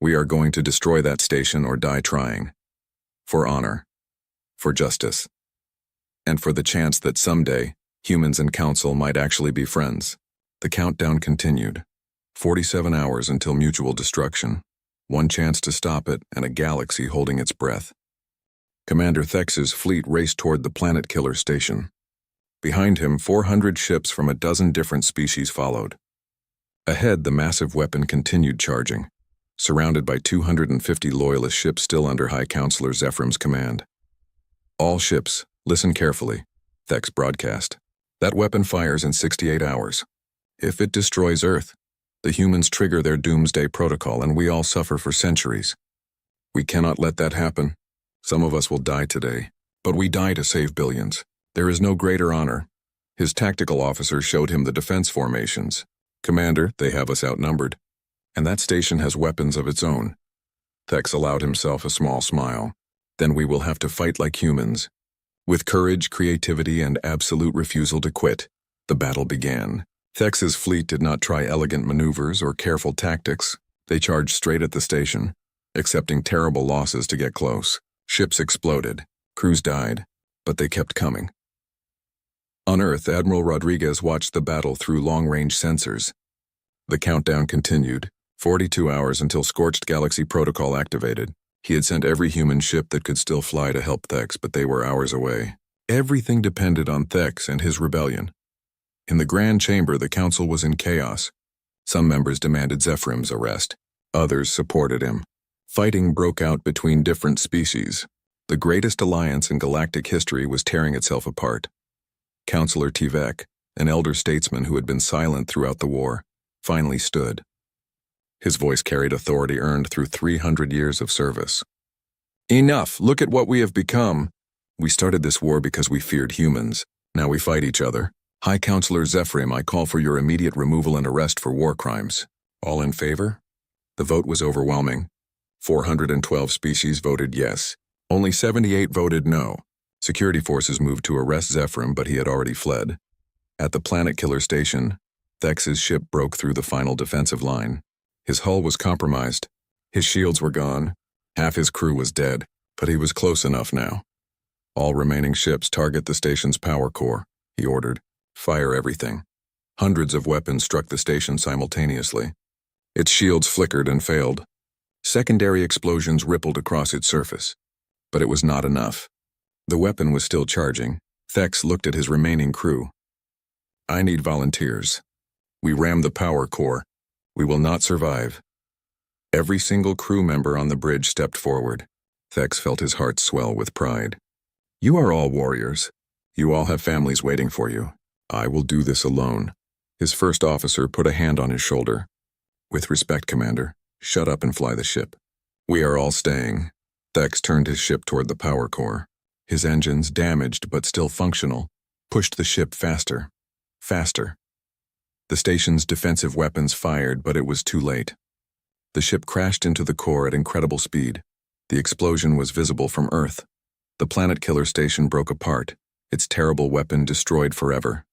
We are going to destroy that station or die trying. For honor, for justice, and for the chance that someday humans and Council might actually be friends. The countdown continued. 47 hours until mutual destruction. One chance to stop it and a galaxy holding its breath. Commander Thex's fleet raced toward the planet killer station. Behind him, 400 ships from a dozen different species followed. Ahead, the massive weapon continued charging, surrounded by 250 loyalist ships still under High Counselor Zephram's command. All ships, listen carefully, Thex broadcast. That weapon fires in 68 hours. If it destroys Earth, the humans trigger their Doomsday Protocol and we all suffer for centuries. We cannot let that happen. Some of us will die today, but we die to save billions. There is no greater honor. His tactical officer showed him the defense formations. Commander, they have us outnumbered. And that station has weapons of its own. Thex allowed himself a small smile. Then we will have to fight like humans. With courage, creativity, and absolute refusal to quit, the battle began. Thex's fleet did not try elegant maneuvers or careful tactics. They charged straight at the station, accepting terrible losses to get close. Ships exploded, crews died, but they kept coming. On Earth, Admiral Rodriguez watched the battle through long-range sensors. The countdown continued, 42 hours until Scorched Galaxy Protocol activated. He had sent every human ship that could still fly to help Thex, but they were hours away. Everything depended on Thex and his rebellion. In the Grand Chamber, the Council was in chaos. Some members demanded Zephram's arrest. Others supported him. Fighting broke out between different species. The greatest alliance in galactic history was tearing itself apart. Counselor Tivek, an elder statesman who had been silent throughout the war, finally stood. His voice carried authority earned through 300 years of service. Enough! Look at what we have become! We started this war because we feared humans. Now we fight each other. High Counselor Zephram, I call for your immediate removal and arrest for war crimes. All in favor? The vote was overwhelming. 412 species voted yes. Only 78 voted no. Security forces moved to arrest Zephram, but he had already fled. At the planet killer station, Thex's ship broke through the final defensive line. His hull was compromised. His shields were gone. Half his crew was dead, but he was close enough now. All remaining ships target the station's power core, he ordered. Fire everything. Hundreds of weapons struck the station simultaneously. Its shields flickered and failed. Secondary explosions rippled across its surface. But it was not enough. The weapon was still charging. Thex looked at his remaining crew. I need volunteers. We rammed the power core. We will not survive. Every single crew member on the bridge stepped forward. Thex felt his heart swell with pride. You are all warriors. You all have families waiting for you. I will do this alone. His first officer put a hand on his shoulder. With respect, Commander, shut up and fly the ship. We are all staying. Thex turned his ship toward the power core. His engines, damaged but still functional, pushed the ship faster. Faster. The station's defensive weapons fired, but it was too late. The ship crashed into the core at incredible speed. The explosion was visible from Earth. The planet killer station broke apart, its terrible weapon destroyed forever.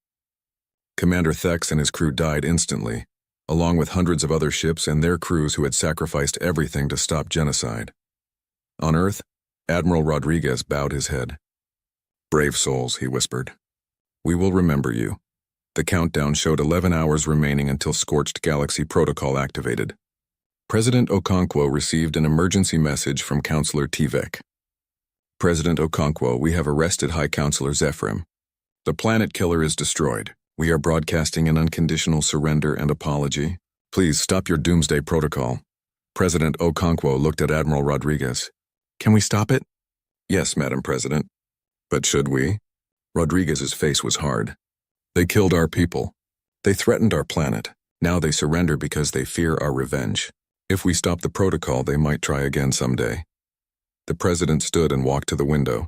Commander Thex and his crew died instantly, along with hundreds of other ships and their crews who had sacrificed everything to stop genocide. On Earth, Admiral Rodriguez bowed his head. Brave souls, he whispered. We will remember you. The countdown showed 11 hours remaining until Scorched Galaxy Protocol activated. President Okonkwo received an emergency message from Counselor Tivek. President Okonkwo, we have arrested High Counselor Zephyrim. The planet killer is destroyed. We are broadcasting an unconditional surrender and apology. Please stop your doomsday protocol. President Okonkwo looked at Admiral Rodriguez. Can we stop it? Yes, Madam President. But should we? Rodriguez's face was hard. They killed our people. They threatened our planet. Now they surrender because they fear our revenge. If we stop the protocol, they might try again someday. The president stood and walked to the window.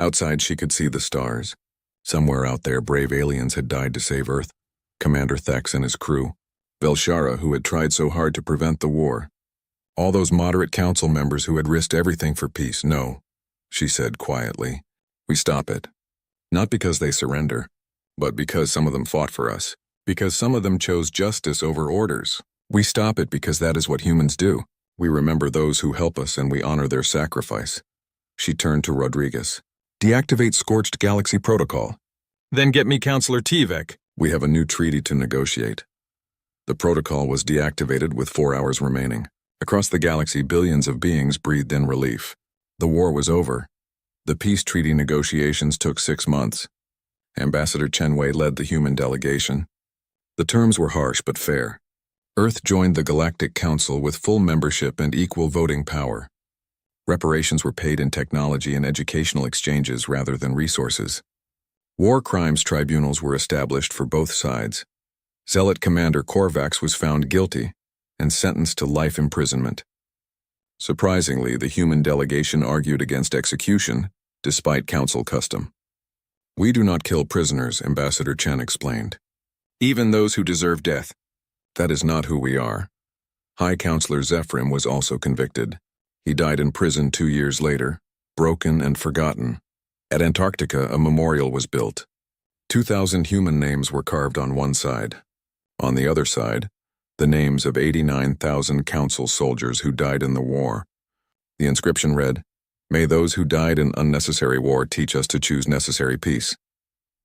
Outside, she could see the stars. Somewhere out there, brave aliens had died to save Earth. Commander Thex and his crew. Velshara, who had tried so hard to prevent the war. All those moderate council members who had risked everything for peace. No, she said quietly. We stop it. Not because they surrender, but because some of them fought for us. Because some of them chose justice over orders. We stop it because that is what humans do. We remember those who help us and we honor their sacrifice. She turned to Rodriguez. Deactivate Scorched Galaxy Protocol. Then get me Counselor Tivek. We have a new treaty to negotiate. The protocol was deactivated with 4 hours remaining. Across the galaxy, billions of beings breathed in relief. The war was over. The peace treaty negotiations took 6 months. Ambassador Chenwei led the human delegation. The terms were harsh but fair. Earth joined the Galactic Council with full membership and equal voting power. Reparations were paid in technology and educational exchanges rather than resources. War crimes tribunals were established for both sides. Zealot Commander Korvax was found guilty and sentenced to life imprisonment. Surprisingly, the human delegation argued against execution, despite council custom. We do not kill prisoners, Ambassador Chen explained. Even those who deserve death. That is not who we are. High Counselor Zephyrim was also convicted. He died in prison 2 years later, broken and forgotten. At Antarctica, a memorial was built. 2,000 human names were carved on one side. On the other side, the names of 89,000 council soldiers who died in the war. The inscription read, "May those who died in unnecessary war teach us to choose necessary peace."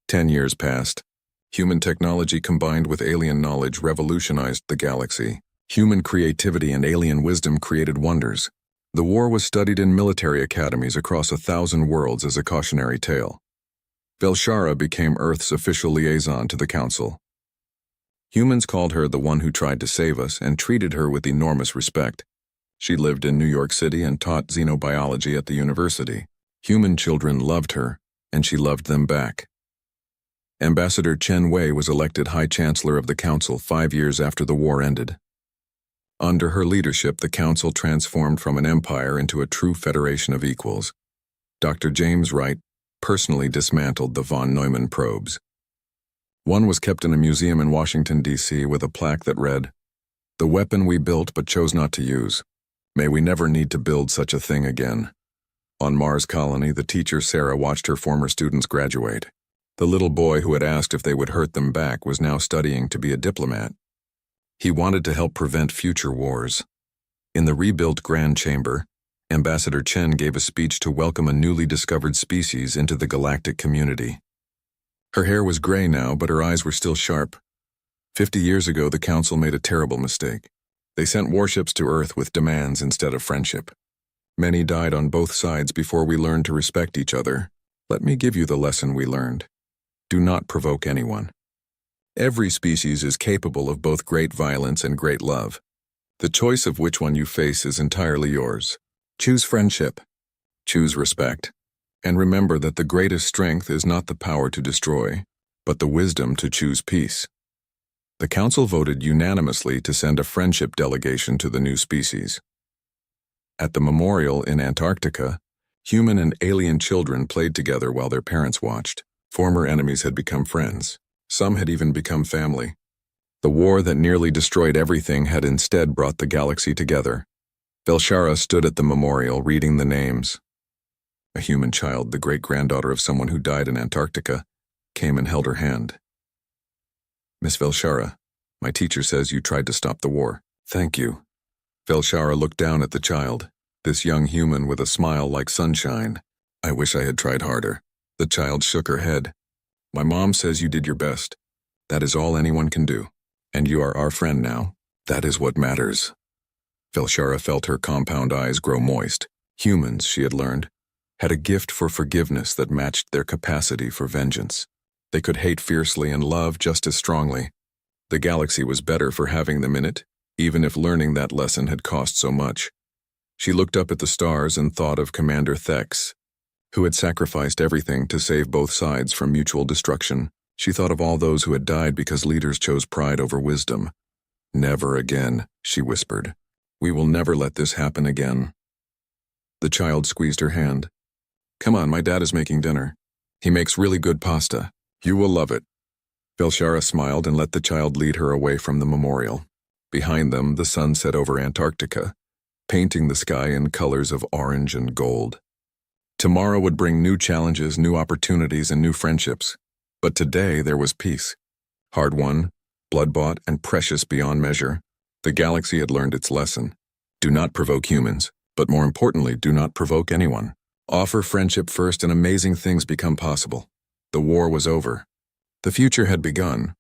10 years passed. Human technology combined with alien knowledge revolutionized the galaxy. Human creativity and alien wisdom created wonders. The war was studied in military academies across 1,000 worlds as a cautionary tale. Velshara became Earth's official liaison to the Council. Humans called her the one who tried to save us and treated her with enormous respect. She lived in New York City and taught xenobiology at the university. Human children loved her, and she loved them back. Ambassador Chen Wei was elected High Chancellor of the Council 5 years after the war ended. Under her leadership, the Council transformed from an empire into a true federation of equals. Dr. James Wright personally dismantled the von Neumann probes. One was kept in a museum in Washington, D.C. with a plaque that read, "The weapon we built but chose not to use. May we never need to build such a thing again." On Mars Colony, the teacher Sarah watched her former students graduate. The little boy who had asked if they would hurt them back was now studying to be a diplomat. He wanted to help prevent future wars. In the rebuilt Grand Chamber, Ambassador Chen gave a speech to welcome a newly discovered species into the galactic community. Her hair was gray now, but her eyes were still sharp. 50 years ago, the Council made a terrible mistake. They sent warships to Earth with demands instead of friendship. Many died on both sides before we learned to respect each other. Let me give you the lesson we learned. Do not provoke anyone. Every species is capable of both great violence and great love. The choice of which one you face is entirely yours. Choose friendship. Choose respect. And remember that the greatest strength is not the power to destroy, but the wisdom to choose peace. The Council voted unanimously to send a friendship delegation to the new species. At the memorial in Antarctica, human and alien children played together while their parents watched. Former enemies had become friends. Some had even become family. The war that nearly destroyed everything had instead brought the galaxy together. Velshara stood at the memorial reading the names. A human child, the great-granddaughter of someone who died in Antarctica, came and held her hand. "Miss Velshara, my teacher says you tried to stop the war." "Thank you." Velshara looked down at the child, this young human with a smile like sunshine. "I wish I had tried harder." The child shook her head. "My mom says you did your best. That is all anyone can do. And you are our friend now. That is what matters. Velshara felt her compound eyes grow moist. Humans, she had learned, had a gift for forgiveness that matched their capacity for vengeance. They could hate fiercely and love just as strongly. The galaxy was better for having them in it, even if learning that lesson had cost so much. She looked up at the stars and thought of Commander Thex, who had sacrificed everything to save both sides from mutual destruction. She thought of all those who had died because leaders chose pride over wisdom. Never again, she whispered. We will never let this happen again. The child squeezed her hand. Come on, my dad is making dinner. He makes really good pasta. You will love it. Velshara smiled and let the child lead her away from the memorial. Behind them, the sun set over Antarctica, painting the sky in colors of orange and gold. Tomorrow would bring new challenges, new opportunities, and new friendships. But today there was peace. Hard-won, blood-bought, and precious beyond measure. The galaxy had learned its lesson. Do not provoke humans, but more importantly, do not provoke anyone. Offer friendship first and amazing things become possible. The war was over. The future had begun,